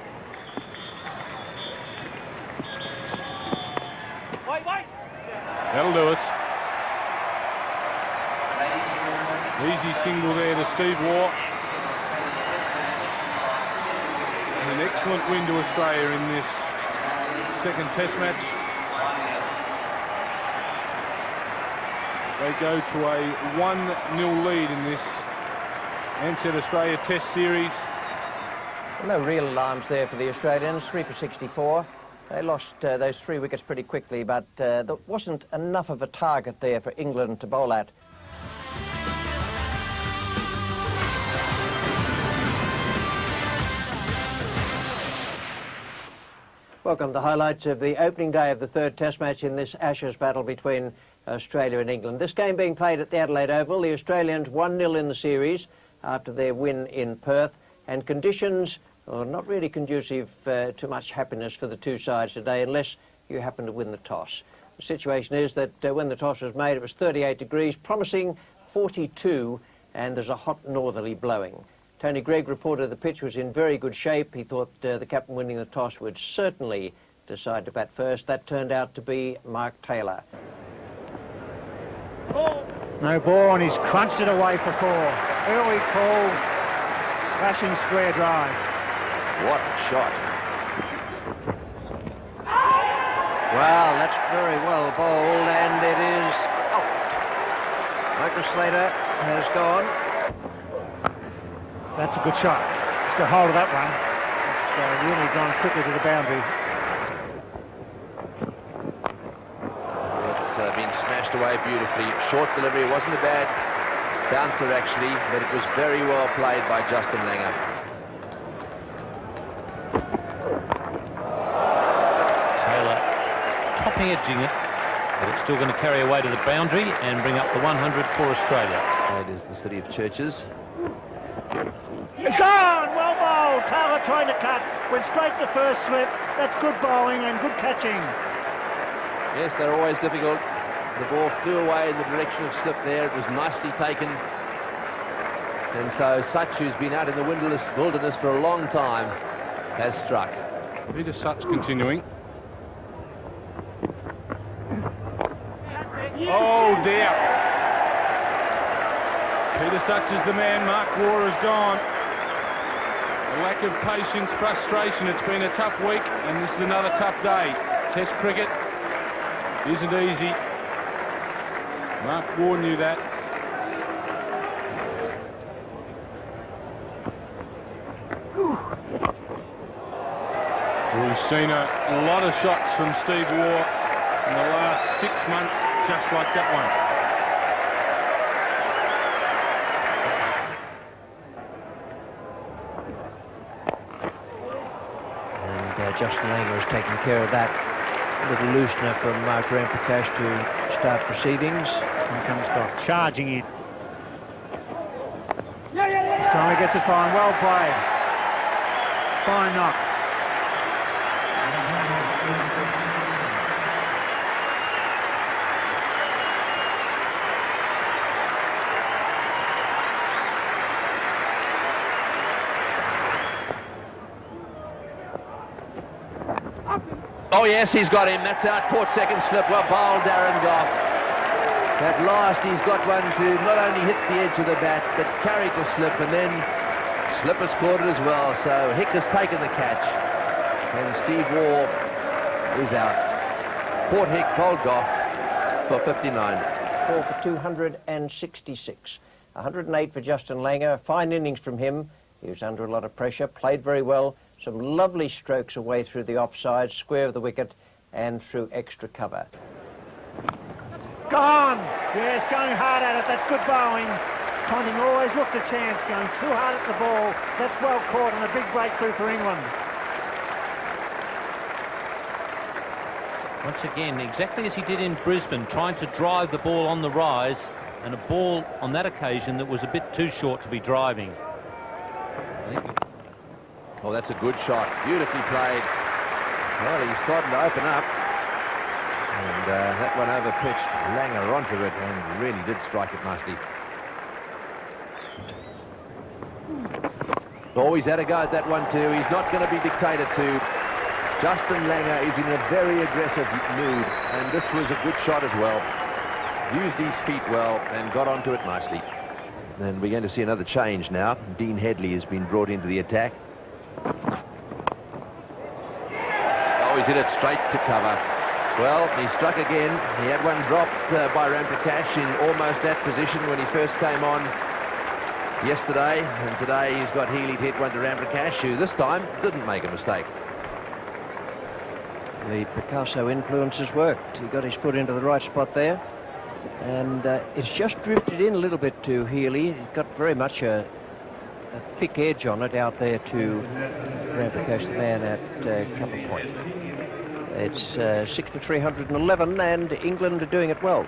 That'll do us. Easy single there to Steve Waugh. An excellent win to Australia in this second test match. They go to a 1-0 lead in this Ansett Australia Test Series. No real alarms there for the Australians. 3 for 64. They lost those 3 wickets pretty quickly, but there wasn't enough of a target there for England to bowl at. Welcome to the highlights of the opening day of the 3rd Test match in this Ashes battle between Australia and England. This game being played at the Adelaide Oval. The Australians 1-0 in the series after their win in Perth, and conditions are not really conducive to much happiness for the 2 sides today unless you happen to win the toss. The situation is that when the toss was made, it was 38 degrees, promising 42, and there's a hot northerly blowing. Tony Greig reported the pitch was in very good shape. He thought the captain winning the toss would certainly decide to bat first. That turned out to be Mark Taylor. No ball, and he's crunched it away for 4. Early call, slashing square drive. What a shot. Well, that's very well bowled, and it is out. Michael Slater has gone. That's a good shot. He's got hold of that one. It's really gone quickly to the boundary. It's been smashed away beautifully. Short delivery, wasn't a bad bouncer actually, but it was very well played by Justin Langer. Taylor topping edging it, but it's still going to carry away to the boundary and bring up the 100 for Australia. That is the city of churches. It's gone! Well bowled. Taylor trying to cut. Went straight to the first slip. That's good bowling and good catching. Yes, they're always difficult. The ball flew away in the direction of slip there. It was nicely taken. And so Such, who's been out in the wilderness for a long time, has struck. Peter Such continuing. Oh dear. Peter Such is the man. Mark Waugh has gone. A lack of patience, frustration. It's been a tough week, and this is another tough day. Test cricket isn't easy. Mark Waugh knew that. We've seen a lot of shots from Steve Waugh in the last 6 months, just like that one. Justin Langer has taken care of that. A little loosener from Graham Prakash to start proceedings. Here comes Goff, charging in. This time he gets it fine. Well played. Fine knock. Oh yes, he's got him. That's out. Caught second slip. Well bowled, Darren Goff. At last he's got one to not only hit the edge of the bat, but carry to slip, and then Slip has caught it as well. So Hick has taken the catch, and Steve Waugh is out. Caught Hick, bowled Goff for 59. 4 for 266. 108 for Justin Langer. Fine innings from him. He was under a lot of pressure, played very well. Some lovely strokes away through the offside, square of the wicket, and through extra cover. Gone! Yes, going hard at it. That's good bowling. Ponting always looked a chance, going too hard at the ball. That's well caught and a big breakthrough for England. Once again, exactly as he did in Brisbane, trying to drive the ball on the rise, and a ball on that occasion that was a bit too short to be driving. Oh, that's a good shot. Beautifully played. Well, he's starting to open up. And that one over-pitched Langer onto it and really did strike it nicely. Oh, he's had a go at that one too. He's not going to be dictated to. Justin Langer is in a very aggressive mood, and this was a good shot as well. Used his feet well and got onto it nicely. And we're going to see another change now. Dean Headley has been brought into the attack. Oh, he's hit it straight to cover. Well, he struck again. He had one dropped by Ramprakash in almost that position when he first came on yesterday. And today he's got Healy to hit one to Ramprakash, who this time didn't make a mistake. The Picasso influences worked. He got his foot into the right spot there. And it's just drifted in a little bit to Healy. He's got very much a thick edge on it out there to Ramprakash, the man at cover point. It's 6 for 311, and England are doing it well.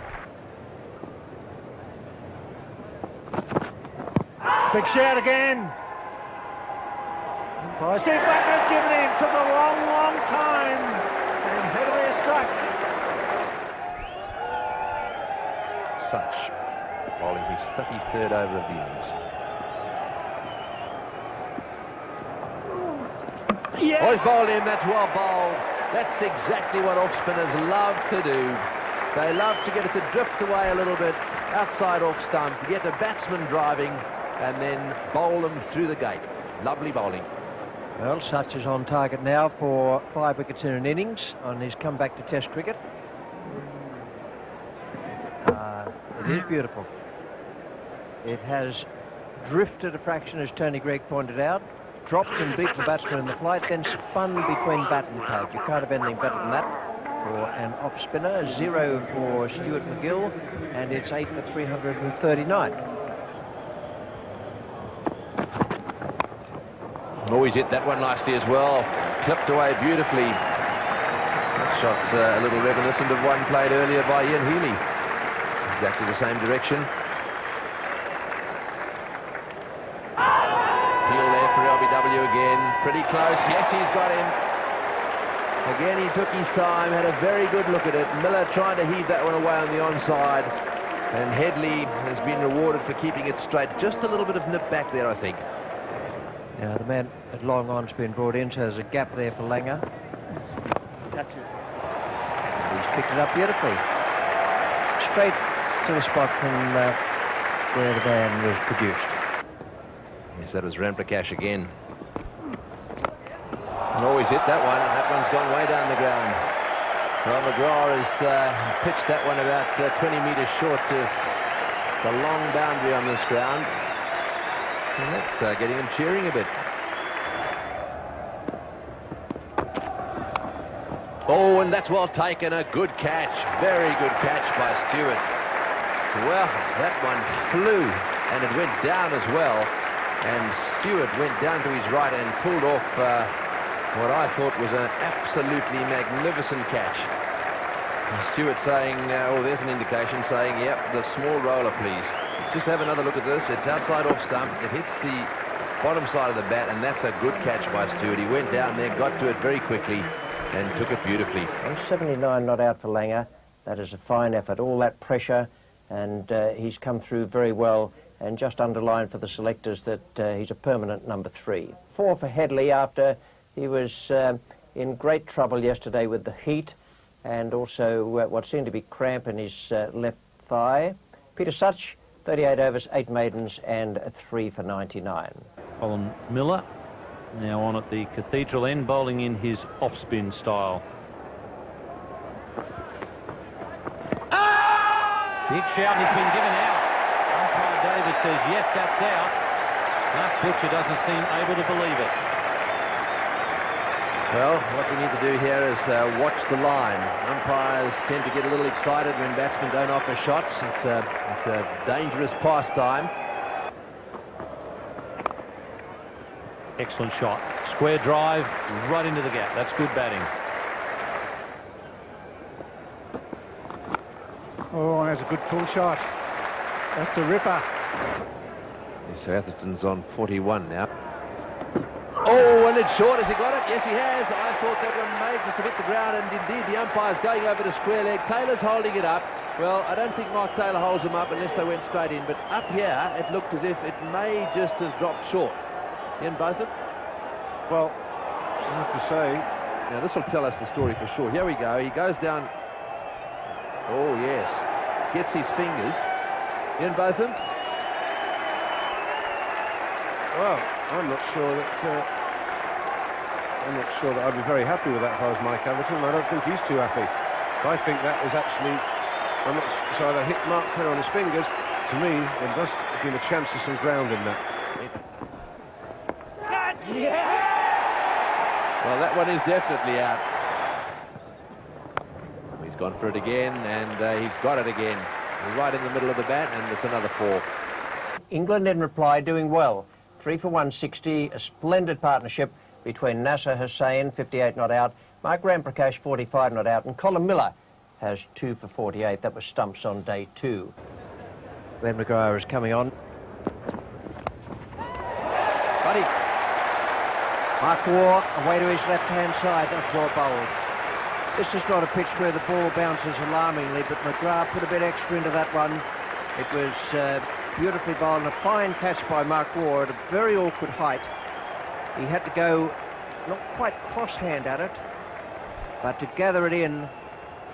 Big shout again. I see Wagner's given him. Took a long, long time. And Headley struck. Such bowling his 33rd over of the innings. Yeah. Oh, he's bowled him. That's well bowled. That's exactly what off-spinners love to do. They love to get it to drift away a little bit outside off stump, get the batsman driving, and then bowl them through the gate. Lovely bowling. Well, Such is on target now for 5 wickets in an innings on his comeback to Test cricket. It is beautiful. It has drifted a fraction, as Tony Gregg pointed out, dropped and beat the batsman in the flight, then spun between bat and pad. You can't have anything better than that for an off-spinner. 0 for Stuart MacGill, and it's 8 for 339. Always hit that one nicely as well. Clipped away beautifully. That shot's a little reminiscent of one played earlier by Ian Healy. Exactly the same direction. Peel there for LBW again. Pretty close. Yes, he's got him. Again, he took his time, had a very good look at it. Miller trying to heave that one away on the onside. And Headley has been rewarded for keeping it straight. Just a little bit of nip back there, I think. Now, the man at long on's been brought in, so there's a gap there for Langer. That's it. He's picked it up beautifully. Straight to the spot from where the man was produced. Yes, that was Ramprakash again. And always hit that one. That one's gone way down the ground. Well, McGraw has pitched that one about 20 metres short of the long boundary on this ground. And that's getting him cheering a bit. Oh, and that's well taken. A good catch. Very good catch by Stewart. Well, that one flew, and it went down as well. And Stewart went down to his right and pulled off what I thought was an absolutely magnificent catch. And Stewart saying, oh, there's an indication saying, yep, the small roller, please. Just have another look at this. It's outside off stump. It hits the bottom side of the bat, and that's a good catch by Stewart. He went down there, got to it very quickly, and took it beautifully. Well, 79 not out for Langer. That is a fine effort. All that pressure, and he's come through very well, and just underlined for the selectors that he's a permanent number 3. 4 for Headley after he was in great trouble yesterday with the heat, and also what seemed to be cramp in his left thigh. Peter Such, 38 overs, 8 maidens, and 3 for 99. Colin Miller now on at the cathedral end, bowling in his off-spin style. Big shout has been given out. Umpire Davis says, yes, that's out. Mark Butcher doesn't seem able to believe it. Well, what we need to do here is watch the line. Umpires tend to get a little excited when batsmen don't offer shots. It's a dangerous pastime. Excellent shot. Square drive right into the gap. That's good batting. Oh, that's a good pull shot. That's a ripper. So Atherton's on 41 now. Oh, and it's short. Has he got it? Yes, he has. I thought that one may just have hit the ground, and indeed the umpire's going over to square leg. Taylor's holding it up. Well, I don't think Mark Taylor holds him up unless they went straight in, but up here it looked as if it may just have dropped short. Ian Botham? Well, I have to say, now this will tell us the story for sure. Here we go. He goes down. Oh, yes. Gets his fingers. Ian Botham? well, I'm not sure that I'd be very happy with that if I was Mike Atherton. I don't think he's too happy. I think that was actually, I'm not so either hit Mark's head on his fingers. To me, there must have been a chance of some ground in that. Well, that one is definitely out. He's gone for it again, and he's got it again. Right in the middle of the bat, and it's another 4. England in reply doing well. 3 for 160, a splendid partnership between Nasser, Hussain, 58 not out, Mark Ramprakash, 45 not out, and Colin Miller has 2 for 48. That was stumps on day 2. Glenn McGrath is coming on. Buddy. Mark Waugh away to his left-hand side. That's well bowled. This is not a pitch where the ball bounces alarmingly, but McGrath put a bit extra into that one. It was beautifully bowled and a fine catch by Mark Waugh at a very awkward height. He had to go not quite cross-hand at it, but to gather it in,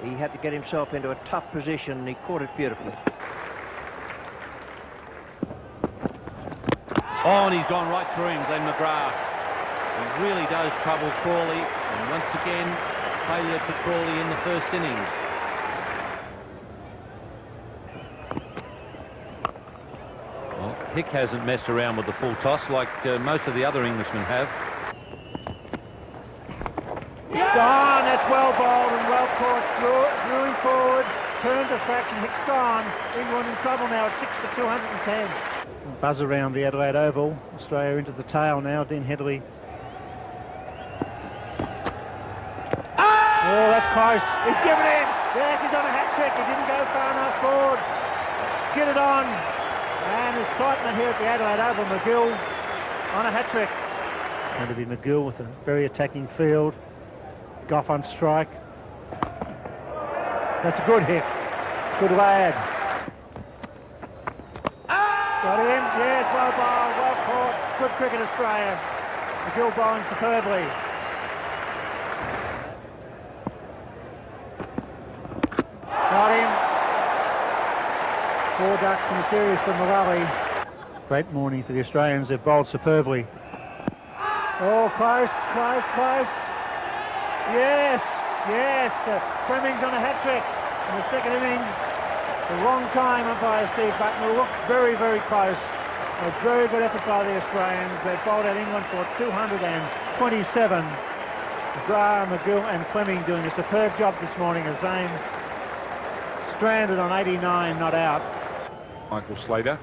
he had to get himself into a tough position, and he caught it beautifully. Oh, and he's gone right through him, Glenn McGrath. He really does trouble Crawley, and once again, failure to Crawley in the first innings. Well, Hick hasn't messed around with the full toss like most of the other Englishmen have. Gone, that's well bowled and well caught. Drew him forward, turned to fraction, Hick's gone. England in trouble now at 6 for 210. Buzz around the Adelaide Oval. Australia into the tail now. Dean Headley. Oh, that's close. He's given in. Yes, he's on a hat-trick. He didn't go far enough forward. Skidded on. And excitement here at the Adelaide Oval. McGill on a hat-trick. It's going to be McGill with a very attacking field. Gough on strike. That's a good hit. Good lad. Got him. Yes, well bowled, well caught. Good cricket, Australia. McGill bowling superbly. Got him. 4 ducks in the series from Relive. Great morning for the Australians. They've bowled superbly. Oh, close, close, close. Yes, yes. Fleming's on a hat-trick in the second innings. The wrong time umpire Steve Bucknell looked very, very close. A very good effort by the Australians. They bowled out England for 227. McGrath, McGill and Fleming doing a superb job this morning. Hussain stranded on 89, not out. Michael Slater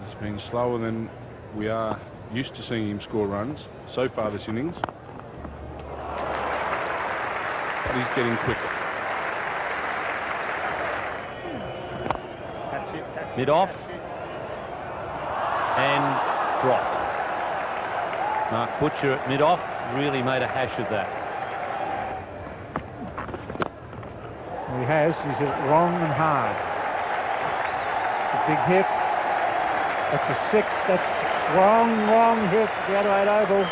has been slower than we are used to seeing him score runs so far this innings. But he's getting quicker. Mid-off and dropped. Mark Butcher at mid-off really made a hash of that. He has. He's hit it long and hard. It's a big hit. That's a 6. That's long, long hit at the Adelaide Oval.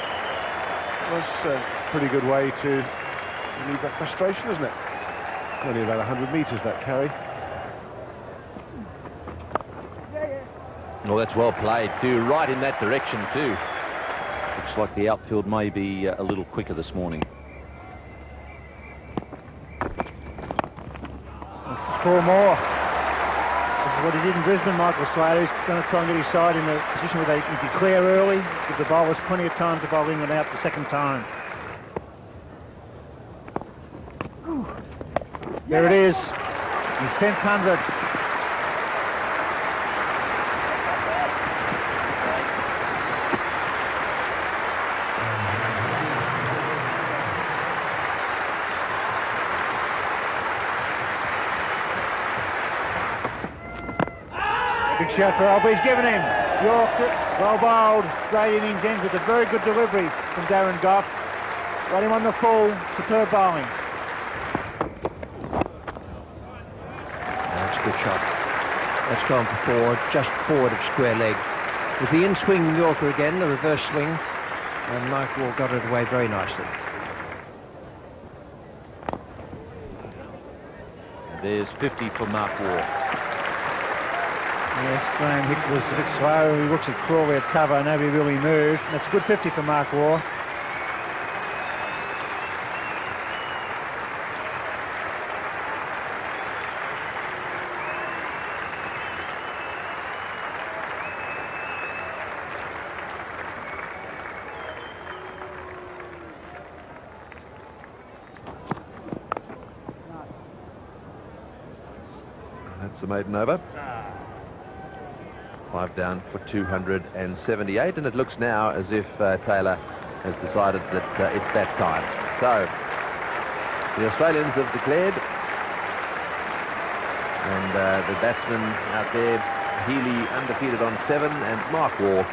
That's a pretty good way to relieve that frustration, isn't it? Only about 100 metres, that carry. Well, that's well played too, right in that direction too. Looks like the outfield may be a little quicker this morning. This is 4 more. This is what he did in Brisbane, Michael Slater. He's going to try and get his side in a position where they can declare early, give the bowlers plenty of time to bowl England out the second time. There it is. His 10th 100. Big shot for Albee. He's given him. York, well bowled. Great innings ends with a very good delivery from Darren Gough. Got him on the full. Superb bowling. That's a good shot. That's gone for 4, just forward of square leg. With the in-swing Yorker again, the reverse swing, and Mike Waugh got it away very nicely. There's 50 for Mark Waugh. Yes, Graham Hick was a bit slow. He looks at Crawley at cover, nobody really moved. That's a good 50 for Mark Waugh. That's the maiden over. 5 down for 278, and it looks now as if Taylor has decided that it's that time. So the Australians have declared, and the batsmen out there, Healy undefeated on 7 and Mark Waugh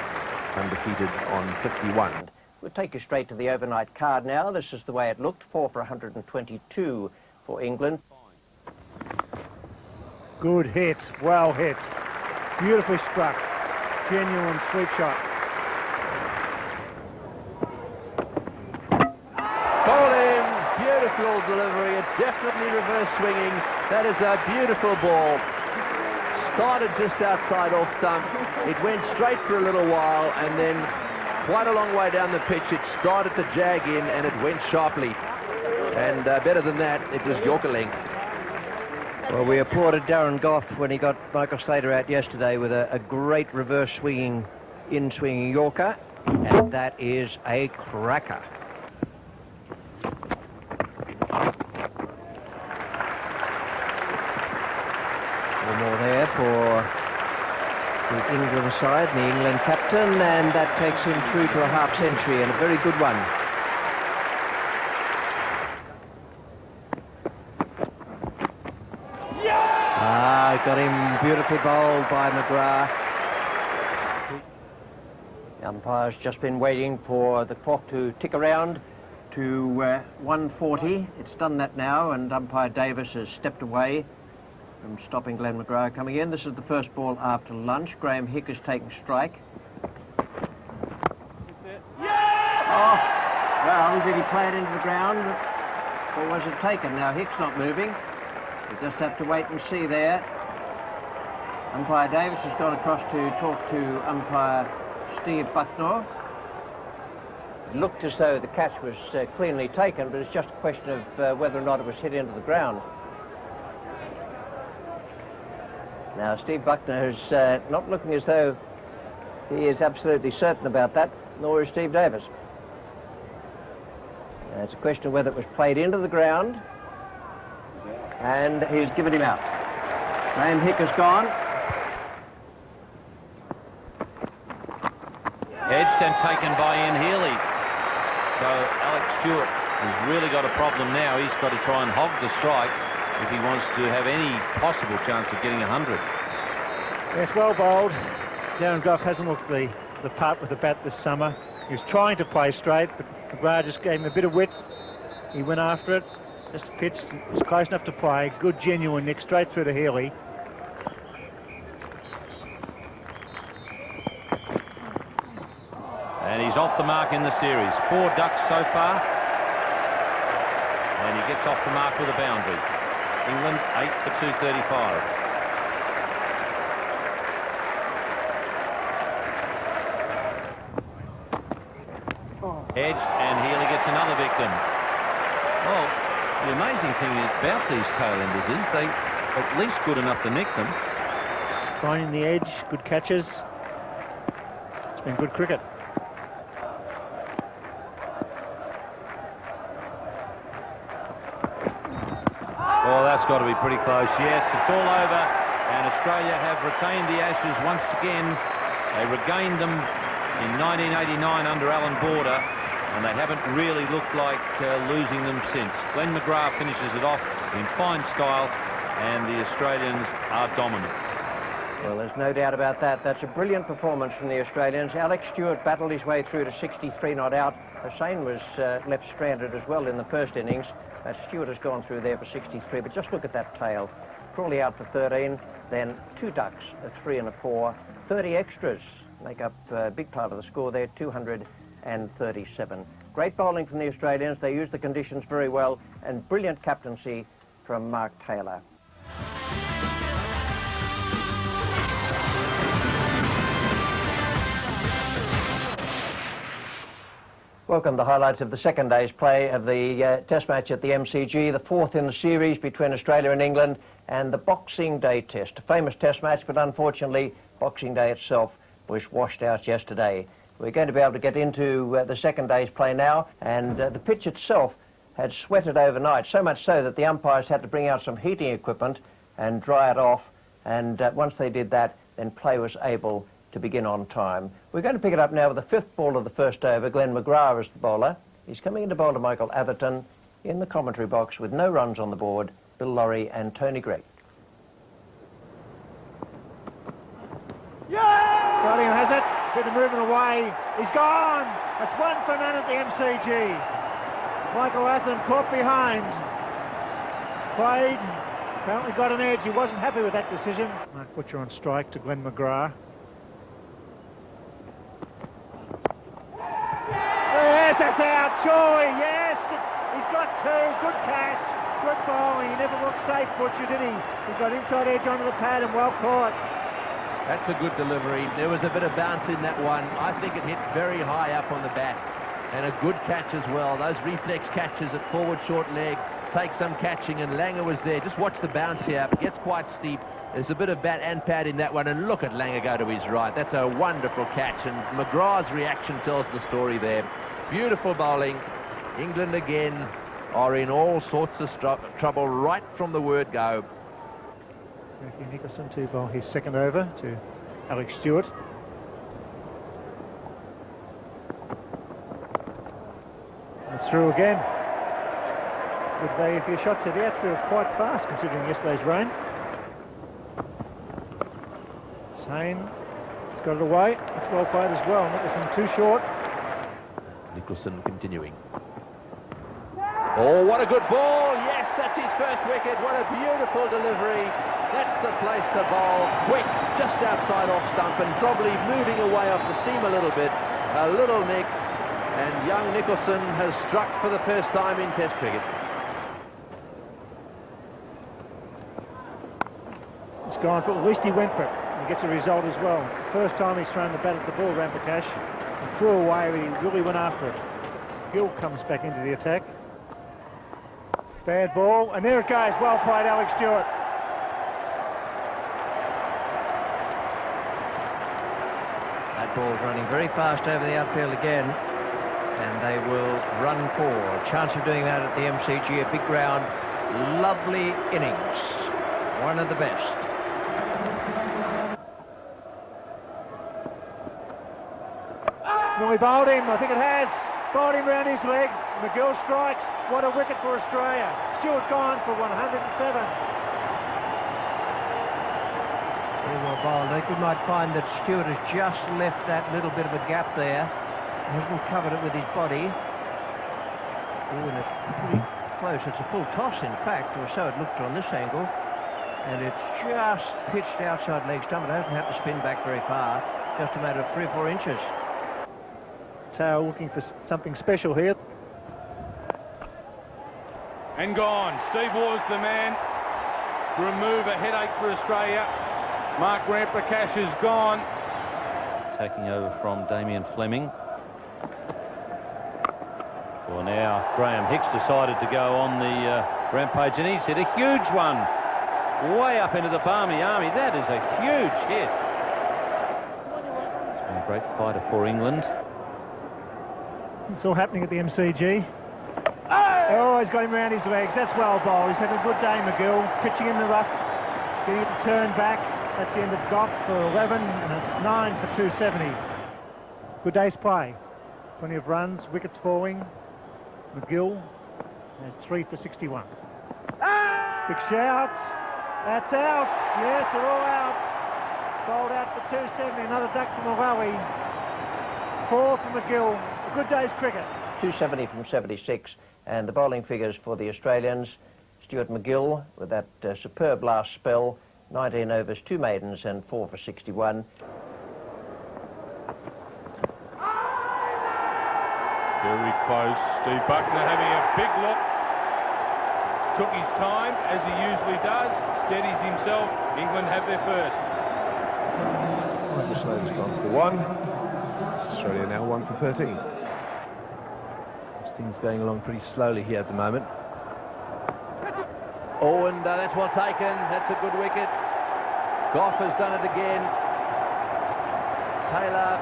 undefeated on 51. We'll take you straight to the overnight card now. This is the way it looked. 4 for 122 for England. Good hit, well hit. Beautifully struck. Genuine sweep shot. Called in. Beautiful delivery. It's definitely reverse swinging. That is a beautiful ball. Started just outside off stump. It went straight for a little while, and then quite a long way down the pitch, it started to jag in, and it went sharply. And better than that, it was Yorker length. Well, we applauded Darren Gough when he got Michael Slater out yesterday with a great reverse swinging, in-swinging Yorker, and that is a cracker. One more there for the England side, the England captain, and that takes him through to a half century, and a very good one. Got him beautifully bowled by McGrath. The umpire's just been waiting for the clock to tick around to 1:40. It's done that now, and umpire Davis has stepped away from stopping Glenn McGrath coming in. This is the first ball after lunch. Graham Hick is taking strike. Oh, well, did he play it into the ground, or was it taken? Now Hick's not moving. We just have to wait and see there. Umpire Davis has gone across to talk to umpire Steve Bucknor. It looked as though the catch was cleanly taken, but it's just a question of whether or not it was hit into the ground. Now, Steve Bucknor is not looking as though he is absolutely certain about that, nor is Steve Davis. It's a question of whether it was played into the ground, and he's given him out. Graham Hick has gone. Edged and taken by Ian Healy. So Alex Stewart has really got a problem now. He's got to try and hog the strike if he wants to have any possible chance of getting 100. Yes, well bowled. Darren Gough hasn't looked the part with the bat this summer. He was trying to play straight, but McGrath just gave him a bit of width. He went after it, just pitched, it was close enough to play. Good genuine nick straight through to Healy. And he's off the mark in the series. 4 ducks so far. And he gets off the mark with a boundary. England 8 for 235. Edged, and Healy gets another victim. Well, the amazing thing about these tailenders is they at least good enough to nick them. Finding the edge, good catches. It's been good cricket. Oh, that's got to be pretty close. Yes, it's all over, and Australia have retained the Ashes once again. They regained them in 1989 under Alan Border, and they haven't really looked like losing them since. Glenn McGrath finishes it off in fine style, and the Australians are dominant. Well, there's no doubt about that. That's a brilliant performance from the Australians. Alex Stewart battled his way through to 63 not out. Hussain was left stranded as well in the first innings. Stewart has gone through there for 63, but just look at that tail. Crawley out for 13, then 2 ducks, a 3 and a 4, 30 extras make up a big part of the score there, 237. Great bowling from the Australians. They used the conditions very well, and brilliant captaincy from Mark Taylor. Welcome to the highlights of the second day's play of the Test match at the MCG, the fourth in the series between Australia and England, and the Boxing Day Test. A famous Test match, but unfortunately Boxing Day itself was washed out yesterday. We're going to be able to get into the second day's play now, and the pitch itself had sweated overnight, so much so that the umpires had to bring out some heating equipment and dry it off, and once they did that, then play was able to begin on time. We're going to pick it up now with the fifth ball of the first over. Glenn McGrath is the bowler. He's coming into bowl to Michael Atherton. In the commentary box with no runs on the board, Bill Laurie and Tony Gregg. Yeah! Got him, has it? Bit of movement away. He's gone. That's 1 for none at the MCG. Michael Atherton caught behind. Played. Apparently got an edge. He wasn't happy with that decision. Mark Butcher on strike to Glenn McGrath. Yes, that's out, surely, yes, he's got two, good catch, good bowling, he never looked safe, Butcher, did he? He got inside edge onto the pad and well caught. That's a good delivery. There was a bit of bounce in that one. I think it hit very high up on the bat, and a good catch as well. Those reflex catches at forward short leg take some catching, and Langer was there. Just watch the bounce here, it gets quite steep. There's a bit of bat and pad in that one, and look at Langer go to his right. That's a wonderful catch, and McGrath's reaction tells the story there. Beautiful bowling. England again are in all sorts of trouble right from the word go. Matthew Nicholson to bowl his second over to Alex Stewart. And through again. Good value for your shots there. The outfield quite fast considering yesterday's rain. Hussain has got it away. It's well played as well. Nicholson too short. Nicholson continuing. Oh, what a good ball. Yes, that's his first wicket. What a beautiful delivery. That's the place to bowl. Quick, just outside off stump, and probably moving away off the seam a little bit. A little nick, and young Nicholson has struck for the first time in Test cricket. He's gone for it. At least he went for it. He gets a result as well. It's the first time he's thrown the bat at the ball, Ramprakash. He threw away, but he really went after it. Gill comes back into the attack. Bad ball, and there it goes. Well played, Alex Stewart. That ball's running very fast over the outfield again, and they will run 4. Chance of doing that at the MCG, a big ground. Lovely innings. One of the best. No, he bowled him. I think it has. Bowled him round his legs. McGill strikes. What a wicket for Australia. Stewart gone for 107. Very well bowled. I think we might find that Stewart has just left that little bit of a gap there. He hasn't covered it with his body. Oh, and it's pretty close. It's a full toss, in fact, or so it looked on this angle. And it's just pitched outside leg stump. It hasn't had to spin back very far. Just a matter of 3 or 4 inches. Tail looking for something special here. And gone. Steve Waugh's the man to remove a headache for Australia. Mark Ramprakash is gone. Taking over from Damien Fleming. Well, now Graham Hicks decided to go on the rampage, and he's hit a huge one way up into the balmy army. That is a huge hit. It's been a great fighter for England. It's all happening at the MCG. Oh, he's got him around his legs. That's well bowled. He's having a good day, McGill. Pitching in the rough, getting it to turn back. That's the end of Gough for 11, and it's 9 for 270. Good day's play. Plenty of runs, wickets falling. McGill has 3 for 61. Big shout. That's out. Yes, they're all out. Bowled out for 270. Another duck from O'Reilly. 4 for McGill. A good day's cricket. 270 from 76, and the bowling figures for the Australians. Stuart McGill with that superb last spell, 19 overs, 2 maidens and 4 for 61. close. Steve Buckner having a big look. Took his time, as he usually does. Steadies himself. England have their first. The Slater's gone for 1. Australia now 1 for 13. This thing's going along pretty slowly here at the moment. Oh, and that's well taken. That's a good wicket. Gough has done it again. Taylor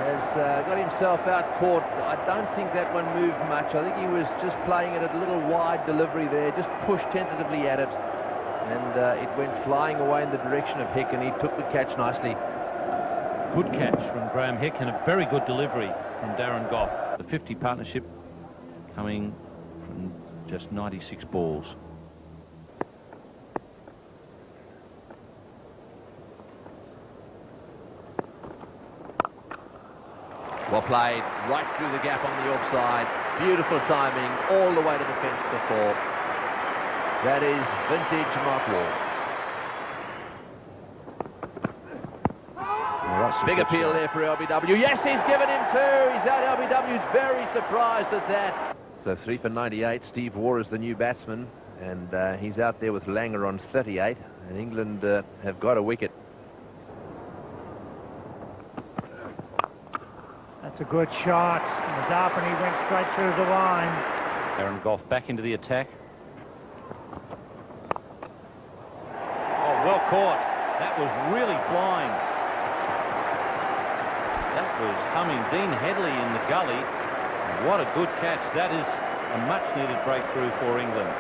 has got himself out caught. I don't think that one moved much. I think he was just playing it at a little wide delivery there, just pushed tentatively at it, and it went flying away in the direction of Hick, and he took the catch nicely. Good catch from Graham Hick and a very good delivery from Darren Gough. The 50 partnership coming from just 96 balls. Well played, right through the gap on the offside. Beautiful timing, all the way to the fence for 4. That is vintage Mark Waugh. Big appeal there for LBW. Yes, he's given him 2. He's out. LBW's very surprised at that. So 3 for 98. Steve Waugh is the new batsman, and he's out there with Langer on 38. And England have got a wicket. That's a good shot. It was up and he went straight through the line. Darren Gough back into the attack. Oh, well caught. That was really flying. That was humming Dean Headley in the gully. What a good catch. That is a much-needed breakthrough for England.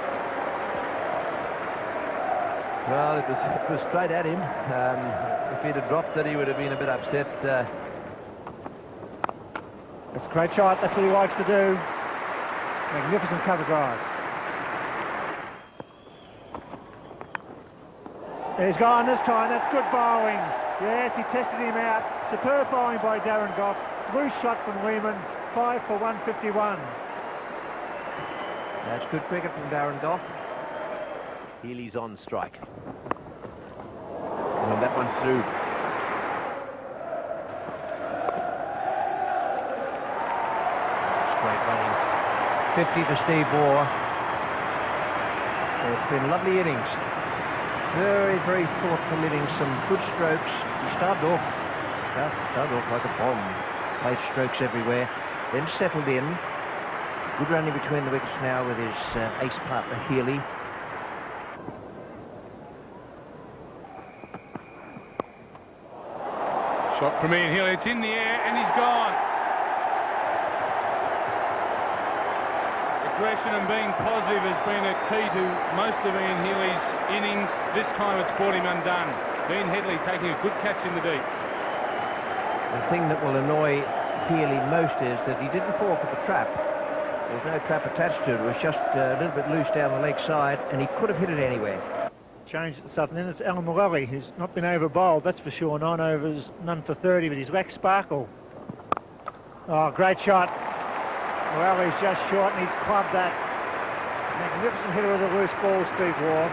Well, it was straight at him. If he'd have dropped it, he would have been a bit upset. That's a great shot. That's what he likes to do. Magnificent cover drive. He's gone this time. That's good bowling. Yes, he tested him out. Superb bowling by Darren Gough. Loose shot from Lehman. 5 for 151. That's good cricket from Darren Gough. Healy's on strike. And that one's through. That's great running. 50 to Steve Waugh. It's been lovely innings. Very, very thoughtful innings. Some good strokes. He started off like a bomb. Played strokes everywhere. Then settled in. Good running between the wickets now with his ace partner Healy. Shot from Ian Healy. It's in the air and he's gone. Aggression and being positive has been a key to most of Ian Healy's innings. This time it's brought him undone. Dean Headley taking a good catch in the deep. The thing that will annoy Healy most is that he didn't fall for the trap. There's no trap attached to it. It was just a little bit loose down the leg side, and he could have hit it anyway. Change at the southern end. It's Alan Mullally, who's not been over bowled, that's for sure. 9 overs, none for 30, but he's wax sparkle. Oh, great shot. Mullally's just short, and he's clubbed that. Magnificent hitter with a loose ball, Steve Waugh.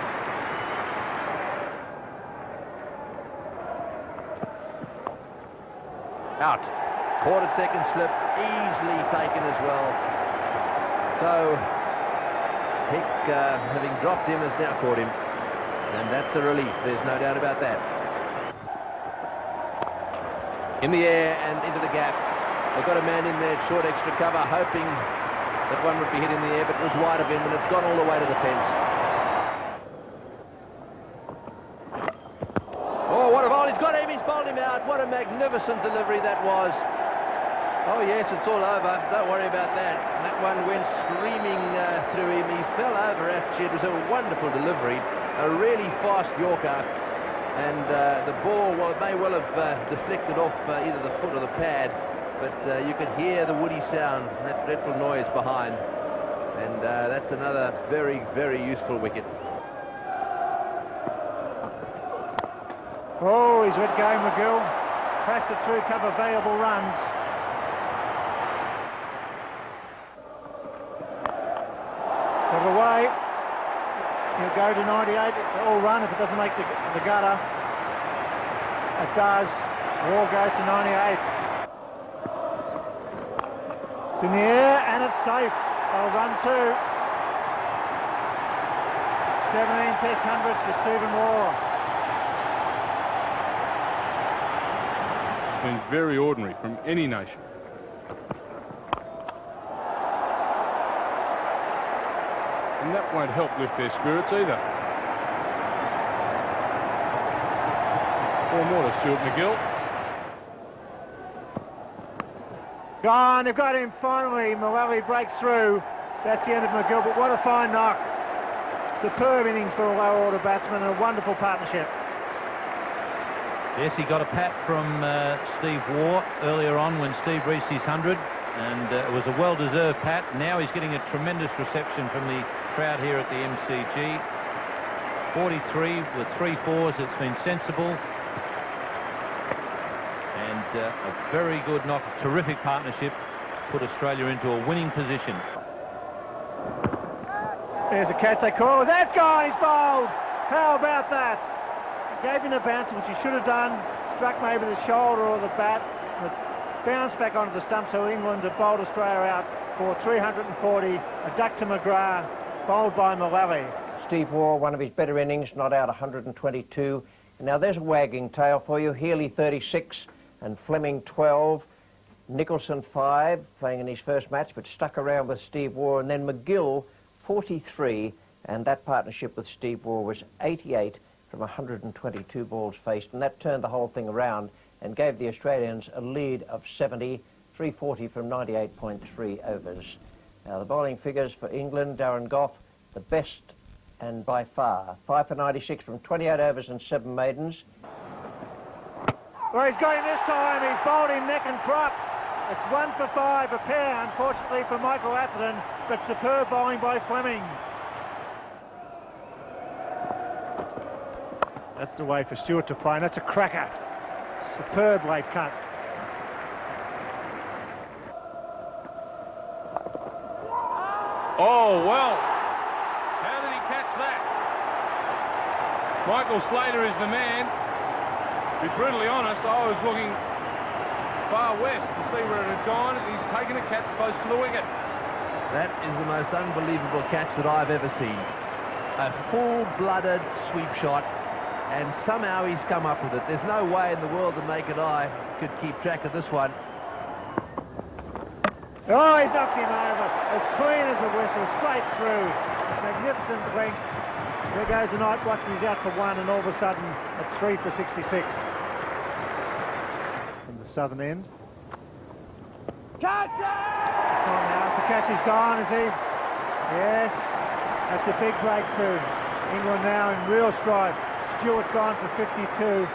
Out. Caught at second slip, easily taken as well. So Hick, having dropped him, has now caught him. And that's a relief, there's no doubt about that. In the air and into the gap. They've got a man in there, short extra cover, hoping that one would be hit in the air, but it was wide of him, and it's gone all the way to the fence. Oh, what a bowl. He's got him, he's bowled him out. What a magnificent delivery that was. Oh, yes, it's all over. Don't worry about that. That one went screaming through him. He fell over, actually. It was a wonderful delivery. A really fast Yorker. And the ball, well, it may well have deflected off either the foot or the pad. But you could hear the woody sound, that dreadful noise behind. And that's another very, very useful wicket. Oh, he's with game, McGill. Pressed it through, cover valuable runs. Got it away. He'll go to 98. All run if it doesn't make the gutter. It does. Waugh goes to 98. It's in the air and it's safe. Well run too. 17 test hundreds for Stephen Waugh. It's been very ordinary from any nation. And that won't help lift their spirits either. 4 more to Stuart McGill. Gone, they've got him finally. Mullally breaks through. That's the end of McGill, but what a fine knock. Superb innings for a low-order batsman and a wonderful partnership. Yes, he got a pat from Steve Waugh earlier on when Steve reached his 100, and it was a well-deserved pat. Now he's getting a tremendous reception from the crowd here at the MCG. 43 with 3 fours. It's been sensible. And a very good knock, terrific partnership to put Australia into a winning position. There's a catch they call. That's gone, he's bowled. How about that? Gave him a bounce, which he should have done. Struck maybe the shoulder or the bat, but bounced back onto the stump, so England have bowled Australia out for 340. A duck to McGrath, bowled by Mullally. Steve Waugh, one of his better innings, not out 122. And now there's a wagging tail for you. Healy 36 and Fleming 12. Nicholson 5, playing in his first match, but stuck around with Steve Waugh. And then McGill 43, and that partnership with Steve Waugh was 88 from 122 balls faced, and that turned the whole thing around and gave the Australians a lead of 70, 340 from 98.3 overs. Now the bowling figures for England: Darren Gough, the best and by far, 5 for 96 from 28 overs and 7 maidens. Well, he's got him this time. He's bowled him neck and crop. It's 1 for 5, a pair, unfortunately, for Michael Atherton, but superb bowling by Fleming. That's the way for Stewart to play, and that's a cracker. Superb late cut. Oh, well. How did he catch that? Michael Slater is the man. To be brutally honest, I was looking far west to see where it had gone, and he's taken a catch close to the wicket. That is the most unbelievable catch that I've ever seen. A full-blooded sweep shot, and somehow he's come up with it. There's no way in the world the naked eye could keep track of this one. Oh, he's knocked him over. As clean as a whistle, straight through. Magnificent length. There goes the night watchman. He's out for 1, and all of a sudden it's 3 for 66. From the southern end. Catch it! This time now, the catch is gone, is he? Yes, that's a big breakthrough. England now in real stride. Stewart gone for 52.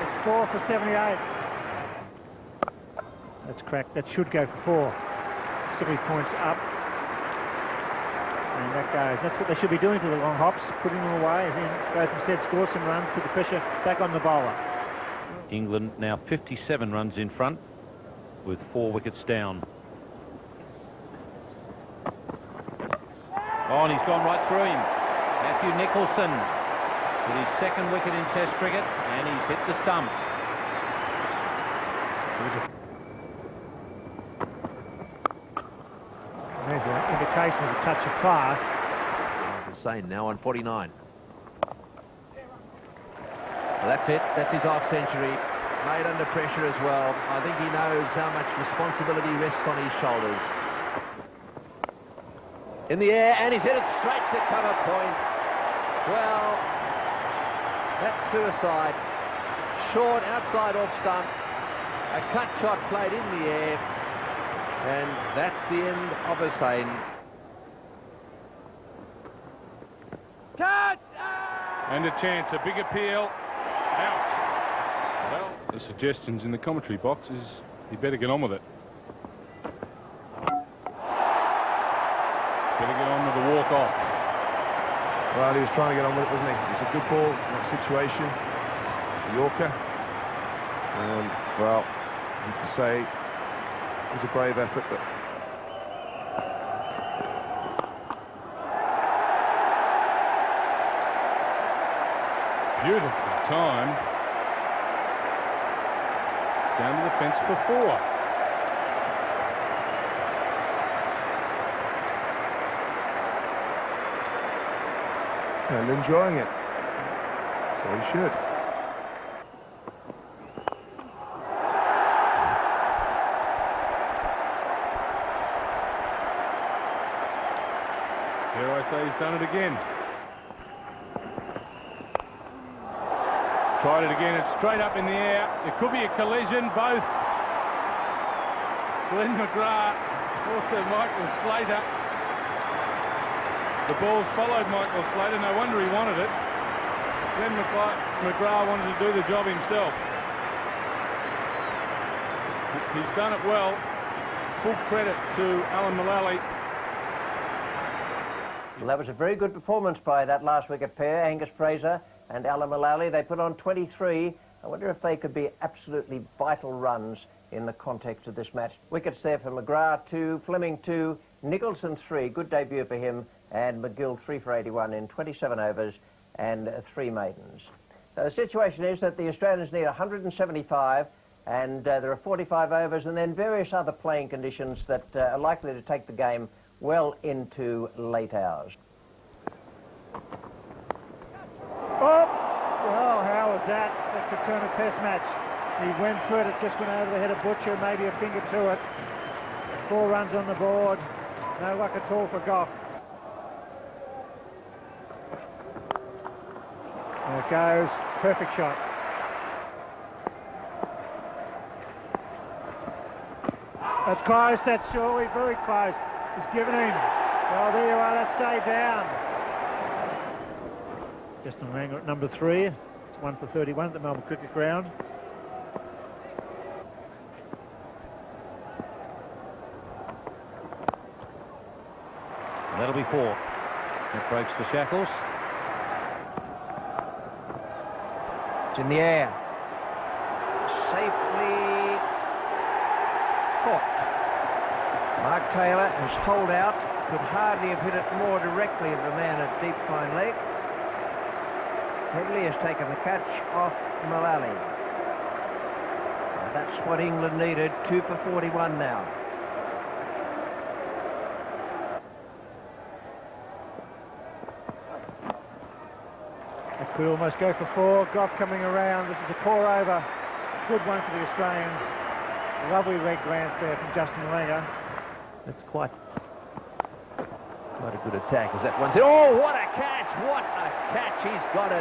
It's 4 for 78. That's cracked. That should go for 4. Silly points up. And that goes. That's what they should be doing to the long hops, putting them away, as in Botham said, score some runs, put the pressure back on the bowler. England now 57 runs in front with 4 wickets down. Oh, and he's gone right through him. Matthew Nicholson with his 2nd wicket in Test cricket, and he's hit the stumps. There's an indication of a touch of class. Hussain now on 49. Well, that's it. That's his half-century. Made under pressure as well. I think he knows how much responsibility rests on his shoulders. In the air, and he's hit it straight to cover point. Well, that's suicide. Short, outside off stump. A cut shot played in the air. And that's the end of Hussain. Catch! And a chance, a big appeal. Out. Well, the suggestions in the commentary box is he better get on with it. Better get on with the walk-off. Well, he was trying to get on with it, wasn't he? It's a good ball in that situation. Yorker. And, well, I have to say, it was a brave effort, but Beautiful time. Down to the fence for 4. and enjoying it. So he should. Here I say he's done it again. He's tried it again. It's straight up in the air. It could be a collision. Both Glenn McGrath, also Michael Slater. The ball's followed Michael Slater. No wonder he wanted it. Glenn McGrath wanted to do the job himself. He's done it well. Full credit to Alan Mullally. Well, that was a very good performance by that last wicket pair, Angus Fraser and Alan Mullally. They put on 23. I wonder if they could be absolutely vital runs in the context of this match. Wickets there for McGrath 2, Fleming 2, Nicholson 3. Good debut for him. And McGill 3 for 81 in 27 overs and 3 maidens. Now, the situation is that the Australians need 175 and there are 45 overs and then various other playing conditions that are likely to take the game well into late hours. Oh, well, how was that? That could turn a test match. He went for it, it just went over the head of Butcher, maybe a finger to it. 4 runs on the board, no luck at all for Gough. There it goes, perfect shot. That's close, that's surely very close. He's given him. Well, there you are, that stayed down. Justin Langer at number 3. It's 1 for 31 at the Melbourne Cricket Ground. And that'll be 4. That breaks the shackles. It's in the air. Safely caught. Mark Taylor has holed out. Could hardly have hit it more directly than the man at deep fine leg. Headley has taken the catch off Mullally. And that's what England needed. 2 for 41 now. That could almost go for 4. Gough coming around. This is a core over. Good one for the Australians. Lovely leg glance there from Justin Langer. That's quite a good attack as that one's in. Oh, what a catch! What a catch! He's got it.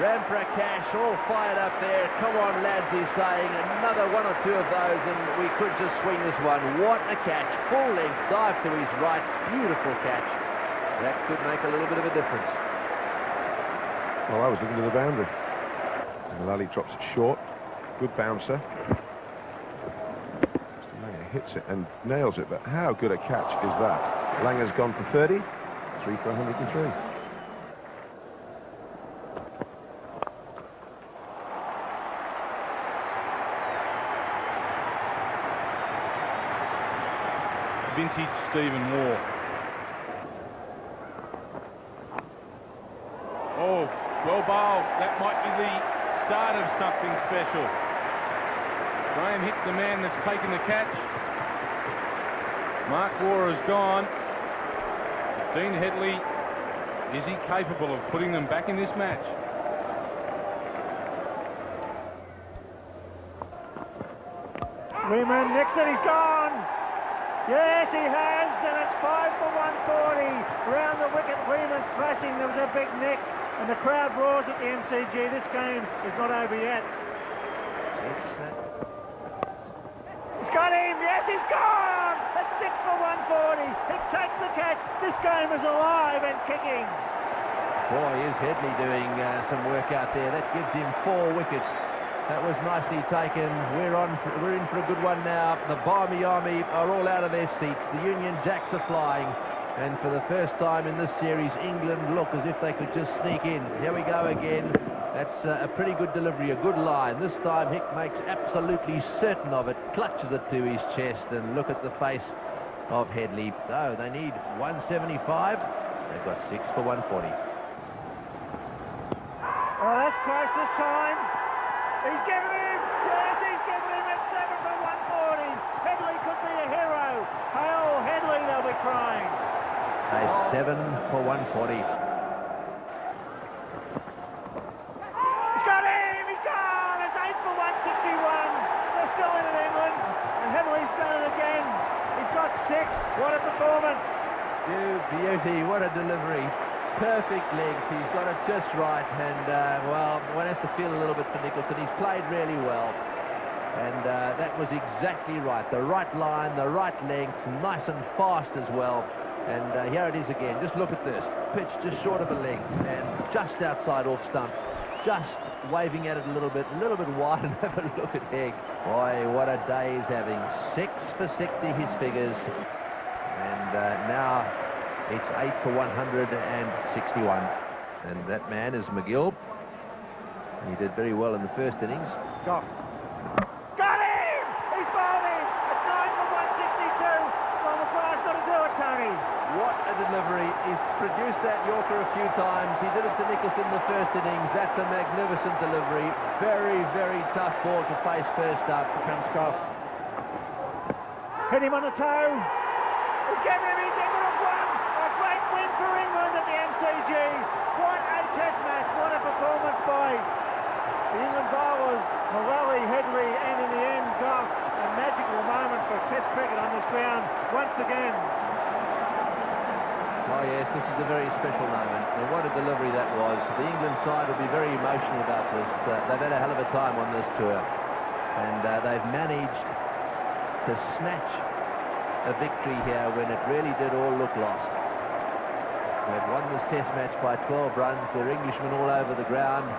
Ram Prakash all fired up there. Come on, lads, he's saying. Another 1 or 2 of those and we could just swing this one. What a catch. Full length, dive to his right. Beautiful catch. That could make a little bit of a difference. Well, I was looking to the boundary. Mullally drops it short. Good bouncer. Hits it and nails it, but how good a catch is that? Langer's gone for 30, 3 for 103. Vintage Stephen Waugh. Oh, well bowled. That might be the start of something special. Graham hit the man that's taken the catch. Mark Waugh is gone. Dean Headley, is he capable of putting them back in this match? Lehman, Nixon, he's gone. Yes, he has, and it's 5 for 140. Round the wicket, Lehman slashing. There was a big nick, and the crowd roars at the MCG. This game is not over yet. He's got him. Yes, he's gone. That's 6 for 140. He takes the catch. This game is alive and kicking. Boy, is Headley doing some work out there. That gives him 4 wickets. That was nicely taken. We're in for a good one now. The Barmy Army are all out of their seats. The Union Jacks are flying. And for the first time in this series, England look as if they could just sneak in. Here we go again. That's a pretty good delivery, a good line. This time Hick makes absolutely certain of it, clutches it to his chest, and look at the face of Headley. So they need 175. They've got 6 for 140. Oh, that's close this time. He's given him. Yes, he's given him at 7 for 140. Headley could be a hero. Hail Headley, they'll be crying. A 7 for 140. What a performance! You beauty, what a delivery. Perfect length, he's got it just right, and well, one has to feel a little bit for Nicholson. He's played really well, and that was exactly right. The right line, the right length, nice and fast as well. And here it is again. Just look at this. Pitch just short of a length and just outside off stump. Just waving at it a little bit wide, and have a look at Hegg. Boy, what a day he's having. 6 for 60, his figures. And now it's 8 for 161. And that man is McGill. He did very well in the first innings. Gough. Got him! He's bowled him! It's 9 for 162. Well, McGrath's got to do it, Tony. What a delivery. He's produced that Yorker a few times. He did it to Nicholson in the first innings. That's a magnificent delivery. Very, very tough ball to face first up. Here comes Gough. Hit him on the toe. He's getting him. He's England have won. A great win for England at the MCG. What a test match. What a performance by the England bowlers, Morelli, Headley, and in the end, Gough. A magical moment for Test cricket on this ground once again. Oh yes, this is a very special moment, and what a delivery that was. The England side will be very emotional about this. They've had a hell of a time on this tour, and they've managed to snatch a victory here when it really did all look lost. They've won this test match by 12 runs. There are Englishmen all over the ground.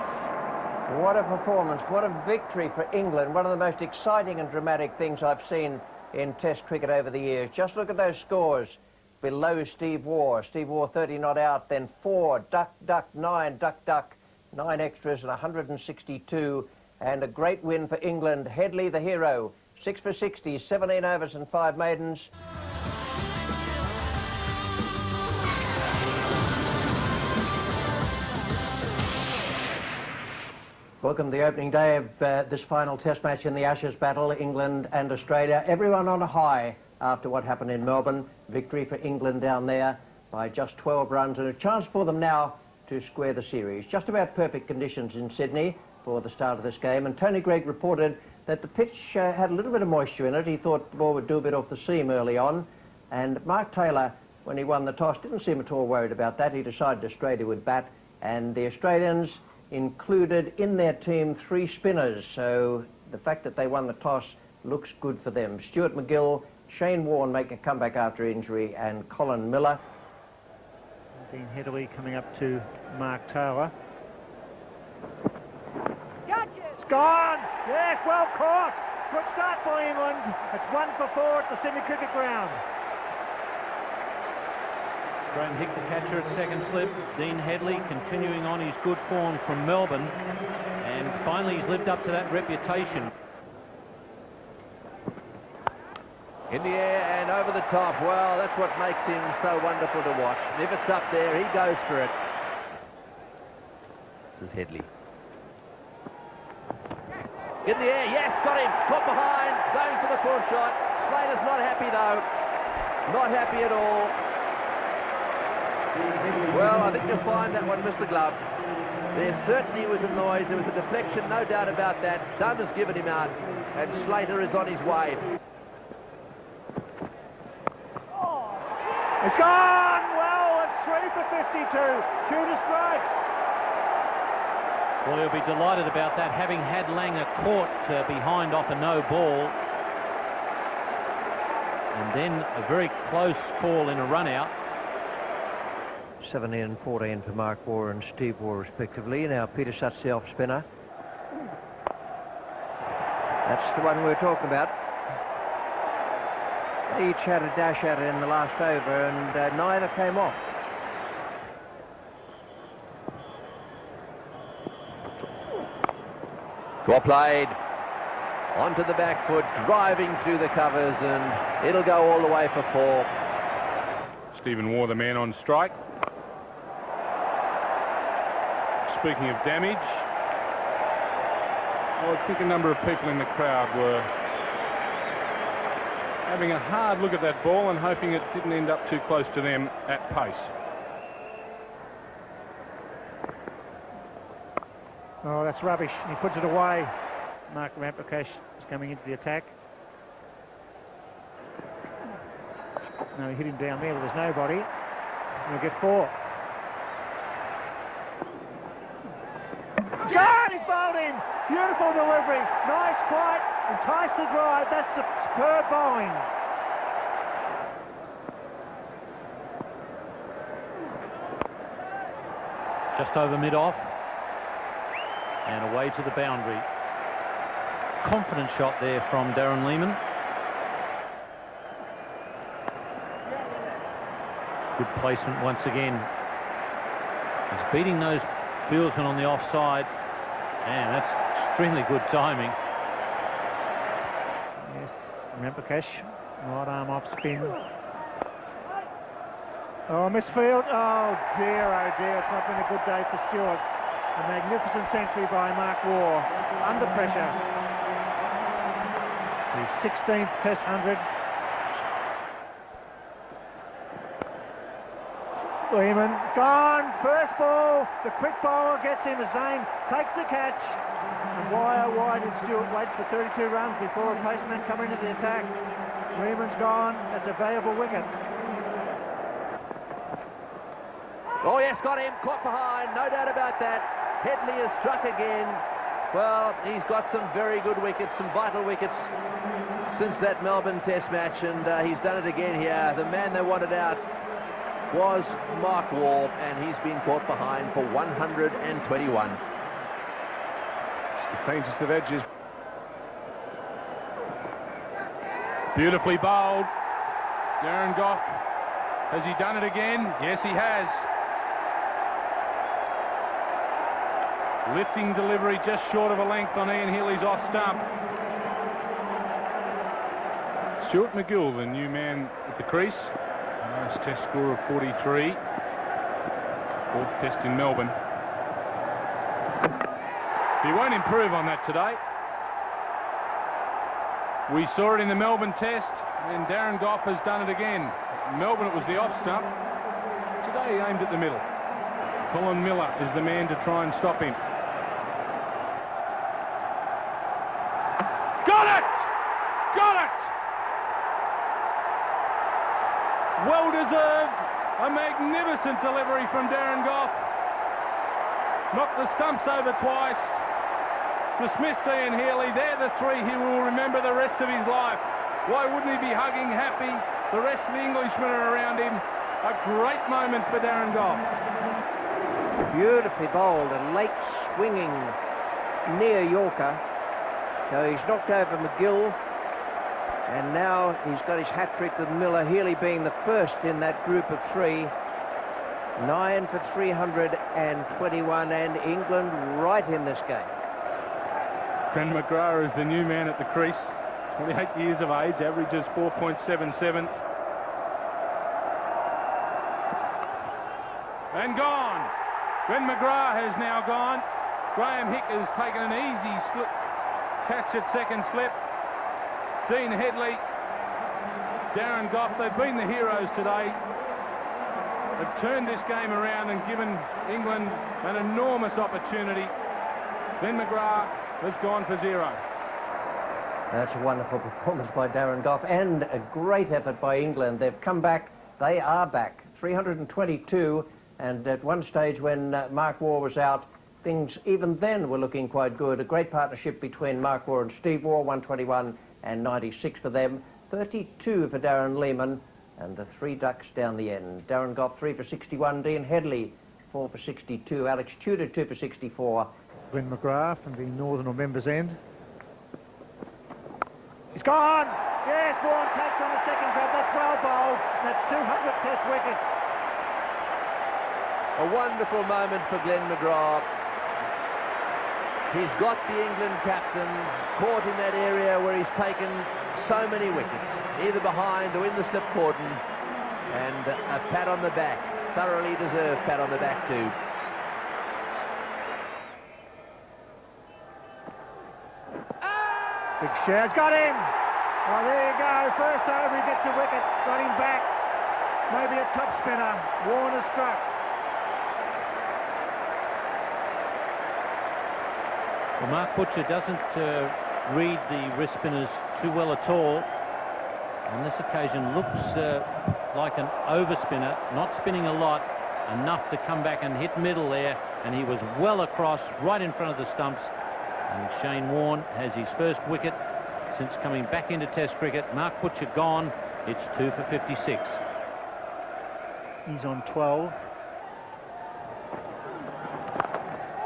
What a performance, what a victory for England. One of the most exciting and dramatic things I've seen in Test cricket over the years. Just look at those scores. Below Steve Waugh. Steve Waugh 30 not out, then 4, duck, duck, 9, duck, duck, 9 extras and 162. And a great win for England. Headley, the hero, 6 for 60, 17 overs and 5 maidens. Welcome to the opening day of this final test match in the Ashes battle, England and Australia. Everyone on a high after what happened in Melbourne. Victory for England down there by just 12 runs, and a chance for them now to square the series. Just about perfect conditions in Sydney for the start of this game, and Tony Greig reported that the pitch had a little bit of moisture in it. He thought the ball would do a bit off the seam early on, and Mark Taylor, when he won the toss, didn't seem at all worried about that. He decided Australia would bat, and the Australians included in their team 3 spinners, so the fact that they won the toss looks good for them. Stuart McGill, Shane Warne make a comeback after injury, and Colin Miller. Dean Headley coming up to Mark Taylor. Gotcha. It's gone! Yes, well caught! Good start by England. It's 1 for 4 at the Sydney Cricket Ground. Graham Hick, the catcher at second slip. Dean Headley continuing on his good form from Melbourne, and finally he's lived up to that reputation. In the air and over the top. Well, that's what makes him so wonderful to watch. And if it's up there, he goes for it. This is Headley. In the air, yes, got him. Caught behind, going for the pull shot. Slater's not happy though. Not happy at all. Well, I think you'll find that one missed the glove. There certainly was a noise. There was a deflection, no doubt about that. Dunn has given him out, and Slater is on his way. It's gone! Well, it's 3 for 52. Tudor strikes. Well, he'll be delighted about that, having had Langer caught behind off a no ball. And then a very close call in a run out. 17 and 14 for Mark Waugh and Steve Waugh respectively. Now Peter Sutt's the off spinner. That's the one we're talking about. They each had a dash at it in the last over, and neither came off. Well played. Onto the back foot, driving through the covers, and it'll go all the way for 4. Stephen Waugh, the man on strike. Speaking of damage, I think a number of people in the crowd were having a hard look at that ball and hoping it didn't end up too close to them at pace. Oh, that's rubbish. He puts it away. It's Mark Ramprakash coming into the attack. No, he hit him down there, but there's nobody. He'll get 4. He's gone! He's bowled him! Beautiful delivery. Nice flight. Enticed the drive. That's superb bowling. Just over mid-off. And away to the boundary. Confident shot there from Darren Lehmann. Good placement once again. He's beating those fieldsmen on the offside. And that's extremely good timing. Yes, Rempekesh. Right arm off spin. Oh, misfield. Oh dear, it's not been a good day for Stewart. A magnificent century by Mark Waugh. Under pressure. His 16th Test 100. Lehmann gone. First ball. The quick bowler gets him. Hussain takes the catch. And why did Stewart wait for 32 runs before a replacement come into the attack? Lehmann's gone. That's a valuable wicket. Oh yes, got him, caught behind, no doubt about that. Headley has struck again. Well, he's got some very good wickets, some vital wickets since that Melbourne Test match, and he's done it again here. The man they wanted out was Mark Waugh, and he's been caught behind for 121. It's the faintest of edges. Beautifully bowled. Darren Gough. Has he done it again? Yes, he has. Lifting delivery just short of a length on Ian Healy's off stump. Stuart McGill, the new man at the crease. Nice test score of 43. 4th test in Melbourne. He won't improve on that today. We saw it in the Melbourne test, and Darren Gough has done it again. In Melbourne it was the off stump. Today he aimed at the middle. Colin Miller is the man to try and stop him. Got it! Got it! Well deserved. A magnificent delivery from Darren Gough. Knocked the stumps over twice. Dismissed Ian Healy. They're the 3 he will remember the rest of his life. Why wouldn't he be hugging happy? The rest of the Englishmen are around him. A great moment for Darren Gough. Beautifully bowled, a late swinging near Yorker. So he's knocked over McGill, and now he's got his hat-trick with Miller, Healy being the first in that group of 3. 9 for 321, and England right in this game. Glenn McGrath is the new man at the crease. 28 years of age, averages 4.77. And gone. Glenn McGrath has now gone. Graham Hick has taken an easy slip catch at second slip. Dean Headley, Darren Gough, they've been the heroes today. They've turned this game around and given England an enormous opportunity. Glenn McGrath has gone for 0. That's a wonderful performance by Darren Gough, and a great effort by England. They've come back. They are back. 322, and at one stage when Mark Waugh was out, things even then were looking quite good. A great partnership between Mark Waugh and Steve Waugh, 121 and 96 for them. 32 for Darren Lehmann, and the 3 ducks down the end. Darren Gough 3 for 61, Dean Headley 4 for 62, Alex Tudor 2 for 64. Glenn McGrath from the Northern or Members End. He's gone! Yes, Vaughan takes on the second grab. That's well bowled. That's 200 test wickets. A wonderful moment for Glenn McGrath. He's got the England captain caught in that area where he's taken so many wickets, either behind or in the slip cordon, and a pat on the back, thoroughly deserved pat on the back too. Big Show's got him. Oh, there you go. First over, he gets a wicket. Got him back. Maybe a top spinner. Warner struck. Well, Mark Butcher doesn't read the wrist spinners too well at all. on this occasion looks like an overspinner, not spinning a lot, enough to come back and hit middle there, and he was well across, right in front of the stumps. And Shane Warne has his first wicket since coming back into Test cricket. Mark Butcher gone. It's 2 for 56. He's on 12.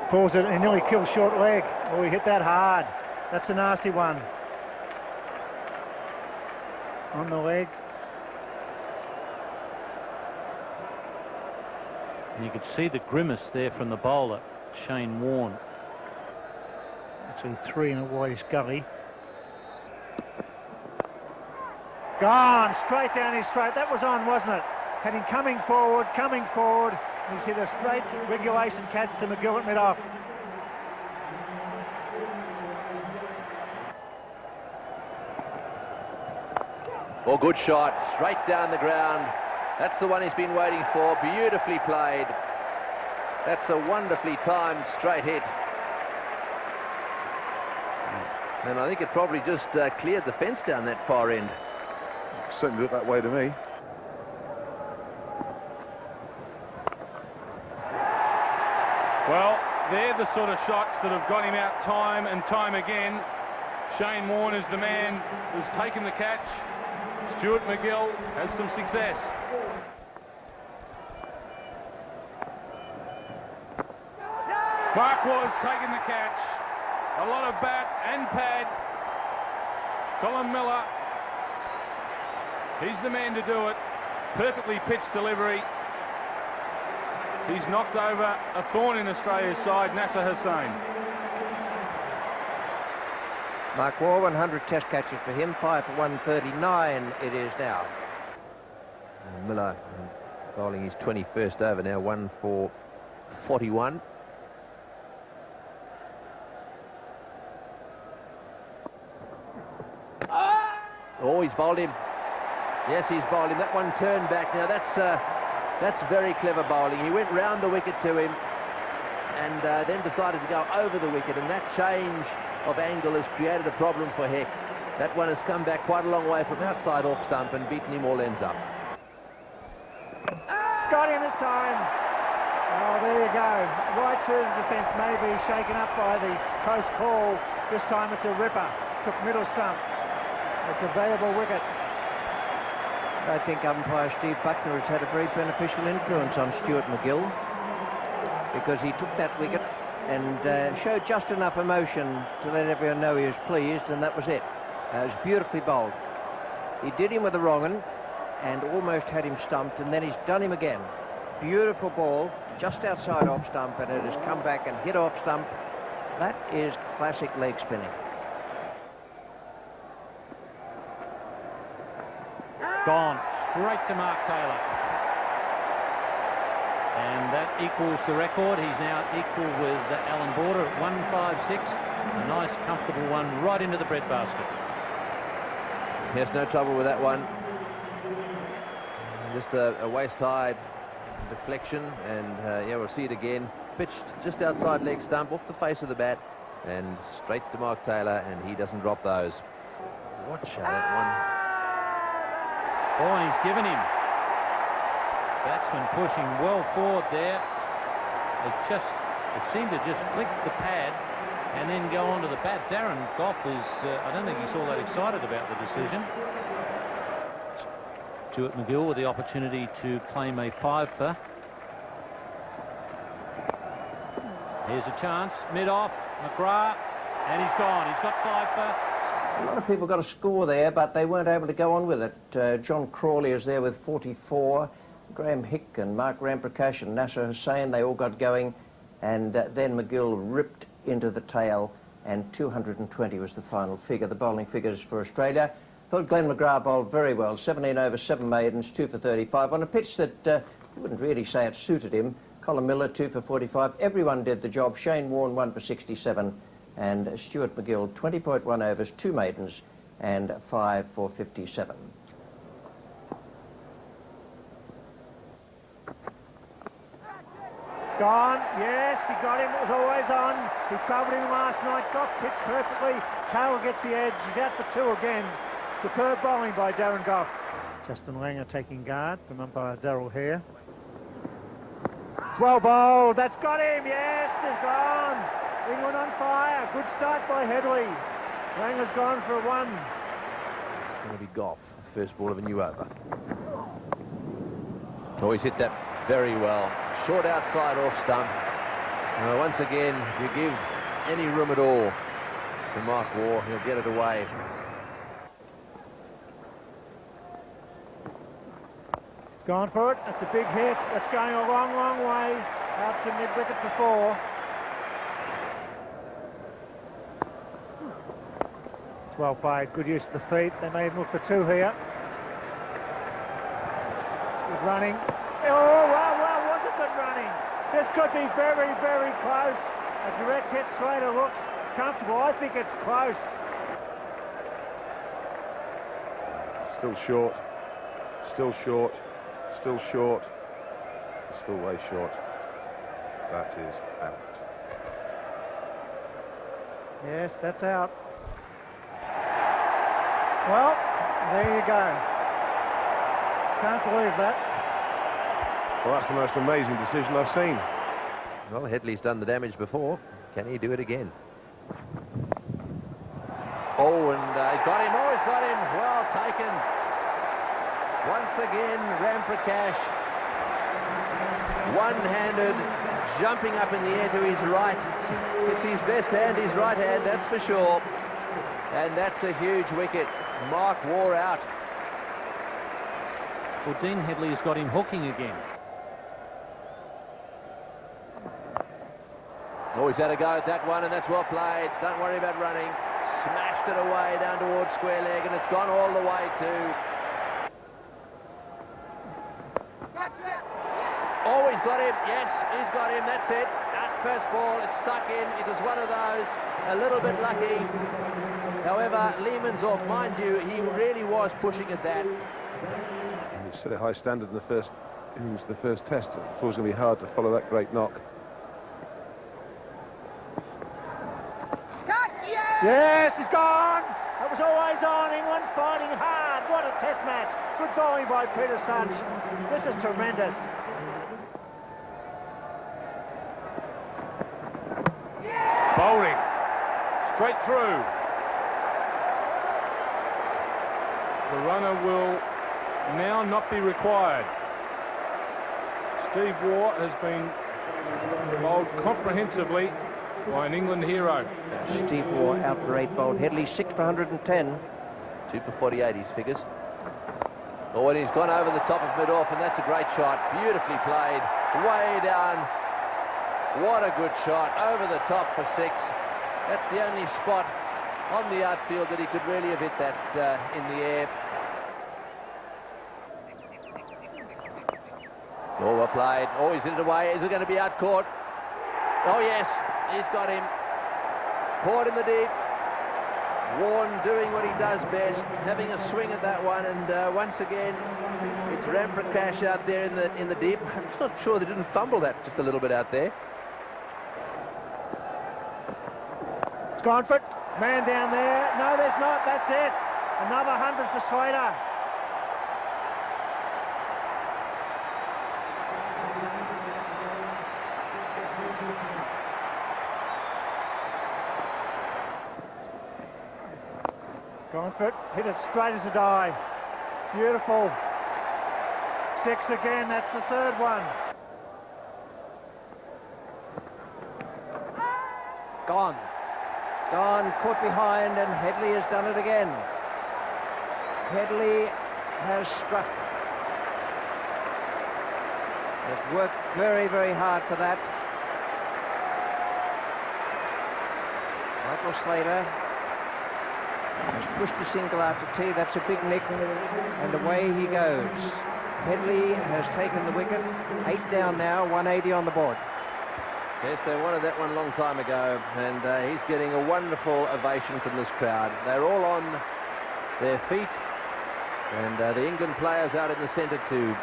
Pulls it and nearly kills short leg. Oh, he hit that hard. That's a nasty one. On the leg. And you could see the grimace there from the bowler, Shane Warne. Actually 3 in a whitish gully. Gone straight down his throat. That was on, wasn't it? Had him coming forward. He's hit a straight regulation catch to McGill at mid-off. Oh, good shot, straight down the ground. That's the one he's been waiting for. Beautifully played. That's a wonderfully timed straight hit. And I think it probably just cleared the fence down that far end. Certainly looked that way to me. Well, they're the sort of shots that have got him out time and time again. Shane Warne is the man who's taken the catch. Stuart McGill has some success. Mark was taking the catch. A lot of bat and pad. Colin Miller, he's the man to do it. Perfectly pitched delivery. He's knocked over a thorn in Australia's side, Nasser Hussain. Mark Waugh, 100 test catches for him, 5 for 139 it is now. And Miller bowling his 21st over now, 1 for 41. Oh, he's bowled him. Yes, he's bowled him. That one turned back. Now that's very clever bowling. He went round the wicket to him and then decided to go over the wicket, and that change of angle has created a problem for Heck. That one has come back quite a long way from outside off stump and beaten him all ends up. Got him this time. Oh, there you go. Right through the defence, maybe shaken up by the close call. This time it's a ripper. Took middle stump. It's a valuable wicket. I think umpire Steve Buckner has had a very beneficial influence on Stuart McGill, because he took that wicket and showed just enough emotion to let everyone know he was pleased, and that was it. It was beautifully bowled. He did him with a wrong un and almost had him stumped, and then he's done him again. Beautiful ball, just outside off stump, and it has come back and hit off stump. That is classic leg spinning. Gone straight to Mark Taylor. And that equals the record. He's now equal with Alan Border at 156. A nice, comfortable one right into the breadbasket. There's no trouble with that one. Just a waist-high deflection, and yeah, we'll see it again. Pitched just outside leg stump, off the face of the bat, and straight to Mark Taylor, and he doesn't drop those. Watch that one. Oh, and he's given him. Batsman pushing well forward there. It seemed to just flick the pad and then go onto the bat. Darren Goff is, I don't think he's all that excited about the decision. Stuart McGill with the opportunity to claim a 5-for. Here's a chance, mid-off, McGrath, and he's gone. He's got 5-for. A lot of people got a score there, but they weren't able to go on with it. John Crawley is there with 44. Graham Hick and Mark Ramprakash and Nasser Hussain, they all got going. And then McGill ripped into the tail, and 220 was the final figure. The bowling figures for Australia. Thought Glenn McGrath bowled very well. 17 over, 7 maidens, 2 for 35. On a pitch that you wouldn't really say it suited him. Colin Miller, 2 for 45. Everyone did the job. Shane Warne, 1 for 67. And Stuart McGill, 20.1 overs, 2 maidens, and 5 for 57. It's gone. Yes, he got him. It was always on. He travelled in last night, got pitched perfectly. Taylor gets the edge. He's out for 2 again. Superb bowling by Darren Gough. Justin Langer taking guard from umpire Darrell Hare. It's well bowled. That's got him. Yes, they've gone. England on fire. Good start by Headley. Langer's gone for a 1. It's going to be Gough, first ball of a new over. Oh, he's hit that very well. Short outside off stump. Once again, if you give any room at all to Mark Waugh, he'll get it away. It's gone for it. That's a big hit. That's going a long, long way out to mid-wicket for 4. It's well played. Good use of the feet. They may even look for 2 here. Good running. Oh, wow, was it good running? This could be very, very close. A direct hit. Slater looks comfortable. I think it's close. Still short. Still short. Still short. Still way short. That is out. Yes, that's out. Well, there you go. Can't believe that. Well, that's the most amazing decision I've seen. Well, Headley's done the damage before. Can he do it again? Oh, and he's got him. Oh, he's got him. Well taken. Once again, Ram Prakash, one-handed, jumping up in the air to his right. It's his best hand, his right hand, that's for sure. And that's a huge wicket. Mark Waugh out. Well, Dean Headley has got him hooking again. Oh, he's had a go at that one, and that's well played. Don't worry about running. Smashed it away down towards square leg, and it's gone all the way to... Oh, he's got him. Yes, he's got him. That's it. That first ball, it's stuck in. It was one of those. A little bit lucky. However, Lehman's off. Mind you, he really was pushing at that. He set a high standard in the first innings, the first test. It was going to be hard to follow that great knock. Yes, he's gone. That was always on. England fighting hard. What a test match. Good bowling by Peter Sunch. This is tremendous. Bowling. Straight through. The runner will now not be required. Steve Waugh has been bowled comprehensively by an England hero. Steve Waugh out for 8 bowled. Headley 6 for 110. 2 for 48, his figures. Oh, and he's gone over the top of mid-off, and that's a great shot. Beautifully played. Way down. What a good shot. Over the top for 6. That's the only spot on the outfield that he could really have hit that in the air. Oh, well played. Oh, he's hit it away. Is it going to be out caught? Oh, yes. He's got him. Caught in the deep. Warren doing what he does best, having a swing at that one, and once again, it's Ram Prakash out there in the deep. I'm just not sure they didn't fumble that just a little bit out there. It's gone for it. Man down there. No, there's not. That's it. Another 100 for Slater. Gone for it. Hit it straight as a die. Beautiful. 6 again. That's the 3rd one. Gone. Gone, caught behind, and Headley has done it again. Headley has struck. They've worked very, very hard for that. Michael Slater has pushed a single out to tee. That's a big nick, and away he goes. Headley has taken the wicket. 8 down now, 180 on the board. Yes, they wanted that one a long time ago, and he's getting a wonderful ovation from this crowd. They're all on their feet, and the England players out in the centre too,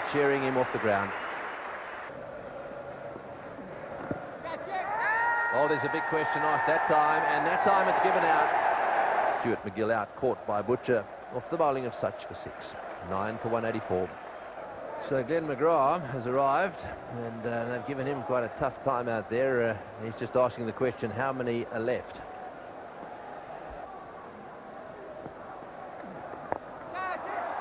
cheering him off the ground. Oh, there's a big question asked that time, and that time it's given out. Stuart McGill out, caught by Butcher. off the bowling of Such for 6. 9 for 184. So Glenn McGrath has arrived, and they've given him quite a tough time out there. He's just asking the question, how many are left?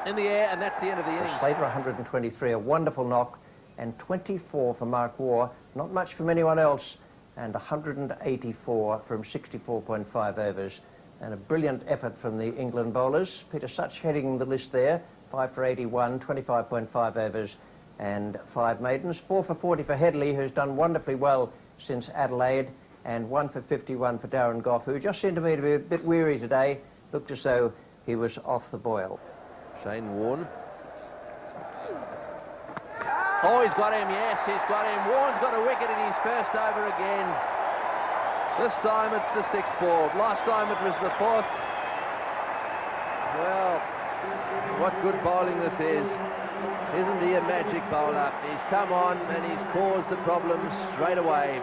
In the air, and that's the end of the innings. Slater 123, a wonderful knock, and 24 for Mark Waugh, not much from anyone else, and 184 from 64.5 overs. And a brilliant effort from the England bowlers. Peter Such heading the list there, 5 for 81, 25.5 overs and 5 maidens. 4 for 40 for Headley, who's done wonderfully well since Adelaide, and 1 for 51 for Darren Gough, who just seemed to me to be a bit weary today. Looked as though he was off the boil. Shane Warne. Oh, he's got him, yes, he's got him. Warne's got a wicket in his first over again. This time it's the 6th ball. Last time it was the 4th. Well, what good bowling this is. Isn't he a magic bowler? He's come on and he's caused the problems straight away.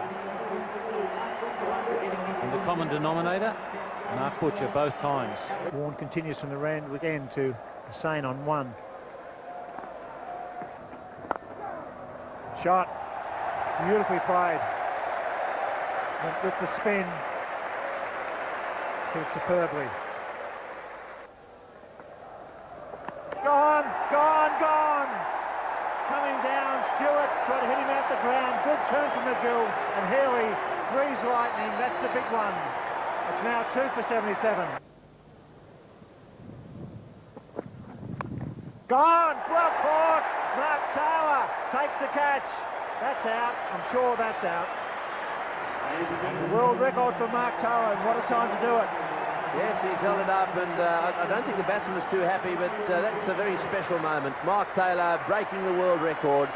And the common denominator, Mark Butcher both times. Warne continues from the end again to Hussain on 1. Shot. Beautifully played. And with the spin. Hit superbly. Gone, gone, gone. Coming down, Stewart tried to hit him out the ground. Good turn from McGill. And Healy, Breeze lightning. That's a big one. It's now 2 for 77. Gone, well caught. Mark Taylor takes the catch. That's out. I'm sure that's out. The world record for Mark Taylor, and what a time to do it. Yes, he's held it up, and I don't think the batsman was too happy, but that's a very special moment. Mark Taylor breaking the world record.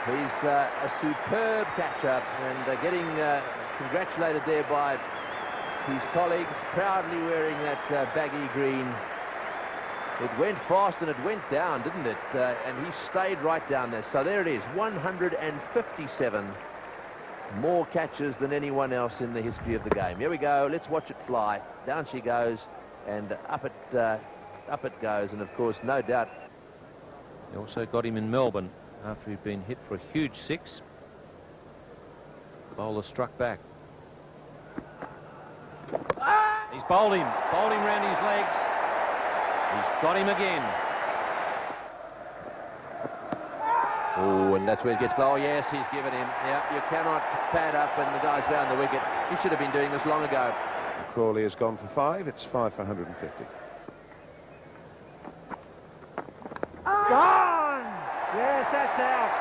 He's a superb catcher, and getting congratulated there by his colleagues, proudly wearing that baggy green. It went fast and it went down, didn't it? And he stayed right down there. So there it is, 157 more catches than anyone else in the history of the game. Here we go, let's watch it fly. Down she goes, and up it goes. And of course, no doubt. He also got him in Melbourne after he'd been hit for a huge 6. The bowler struck back. He's bowled him round his legs. He's got him again. Oh, and that's where it gets low. Oh, yes, he's given him. Yeah, you cannot pad up and the guy's round the wicket. He should have been doing this long ago. Crawley has gone for 5. It's 5 for 150. Gone! Yes, that's out.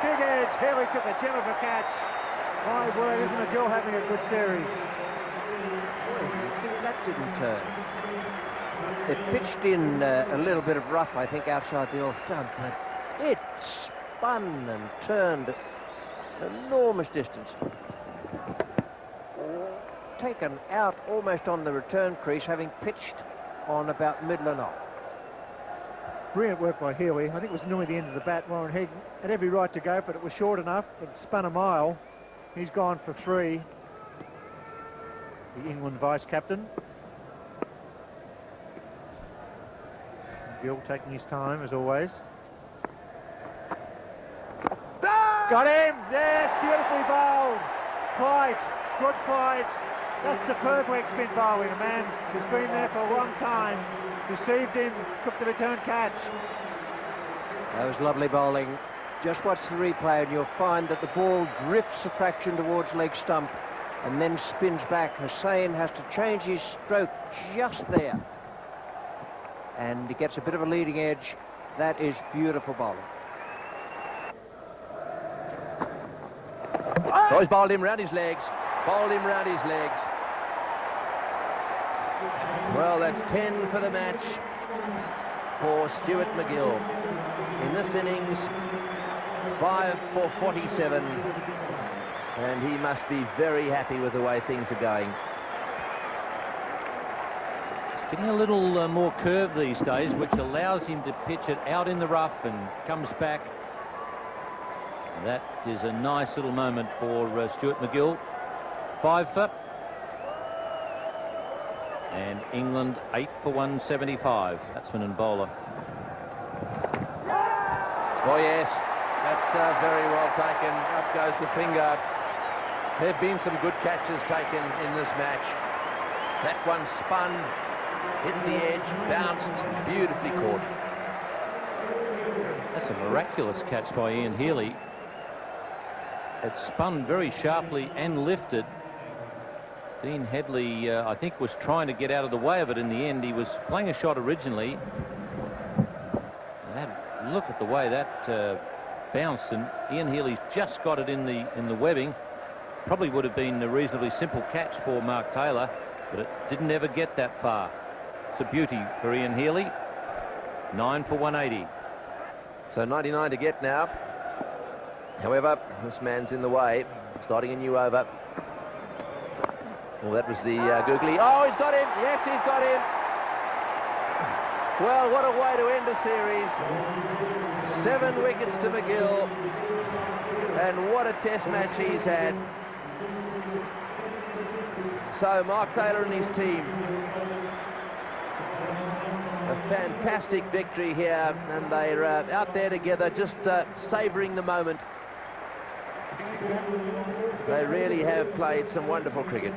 Big edge. Healy took a gem of a catch. My word, isn't McGill having a good series? I think that didn't turn. It pitched in a little bit of rough, I think, outside the off stump, but it spun and turned an enormous distance. Taken out almost on the return crease, having pitched on about middle and off. Brilliant work by Healy. I think it was nearly the end of the bat. Warren Head had every right to go, but it was short enough, but it spun a mile. He's gone for 3. The England vice-captain. Gill taking his time, as always. Got him! Yes, beautifully bowled. Flight, good flight. That's superb leg spin bowling. A man who's been there for a long time. Deceived him, took the return catch. That was lovely bowling. Just watch the replay and you'll find that the ball drifts a fraction towards leg stump and then spins back. Hussain has to change his stroke just there. And he gets a bit of a leading edge. That is beautiful bowling. Oh, he's bowled him round his legs. Bowled him round his legs. Well, that's 10 for the match for Stuart McGill. In this innings, 5 for 47. And he must be very happy with the way things are going. Getting a little more curve these days, which allows him to pitch it out in the rough and comes back. That is a nice little moment for Stuart McGill. 5 for. And England 8 for 175. Batsman and bowler. Oh yes, that's very well taken. Up goes the finger. There have been some good catches taken in this match. That one spun, hit the edge, bounced, beautifully caught. That's a miraculous catch by Ian Healy. It spun very sharply and lifted. Dean Headley, I think, was trying to get out of the way of it in the end. He was playing a shot originally. Look at the way that bounced, and Ian Healy's just got it in the webbing. Probably would have been a reasonably simple catch for Mark Taylor, but it didn't ever get that far. It's a beauty for Ian Healy. 9 for 180. So 99 to get now. However, this man's in the way. Starting a new over. Well, that was the googly. Oh, he's got him. Yes, he's got him. Well, what a way to end a series. 7 wickets to McGill. And what a test match he's had. So Mark Taylor and his team. A fantastic victory here. And they're out there together, just savouring the moment. They really have played some wonderful cricket.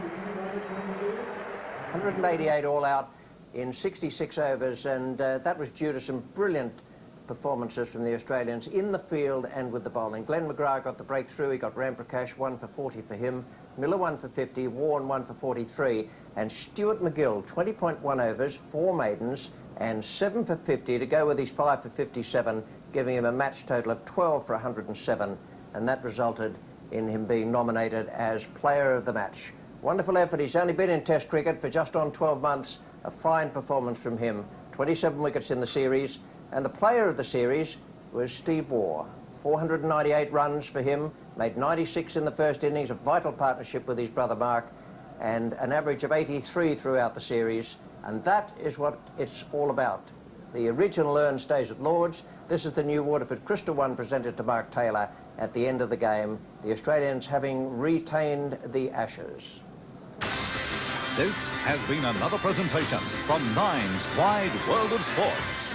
188 all out in 66 overs, and that was due to some brilliant performances from the Australians in the field and with the bowling. Glenn McGrath got the breakthrough. He got Ram Prakash 1 for 40 for him, Miller 1 for 50, Warren 1 for 43, and Stuart McGill 20.1 overs, 4 maidens and 7 for 50 to go with his 5 for 57, giving him a match total of 12 for 107, and that resulted in him being nominated as player of the match. Wonderful effort. He's only been in Test cricket for just on 12 months. A fine performance from him. 27 wickets in the series. And the player of the series was Steve Waugh. 498 runs for him. Made 96 in the first innings. A vital partnership with his brother Mark. And an average of 83 throughout the series. And that is what it's all about. The original urn stays at Lord's. This is the new Waterford Crystal one presented to Mark Taylor at the end of the game. The Australians having retained the Ashes. This has been another presentation from Nine's Wide World of Sports.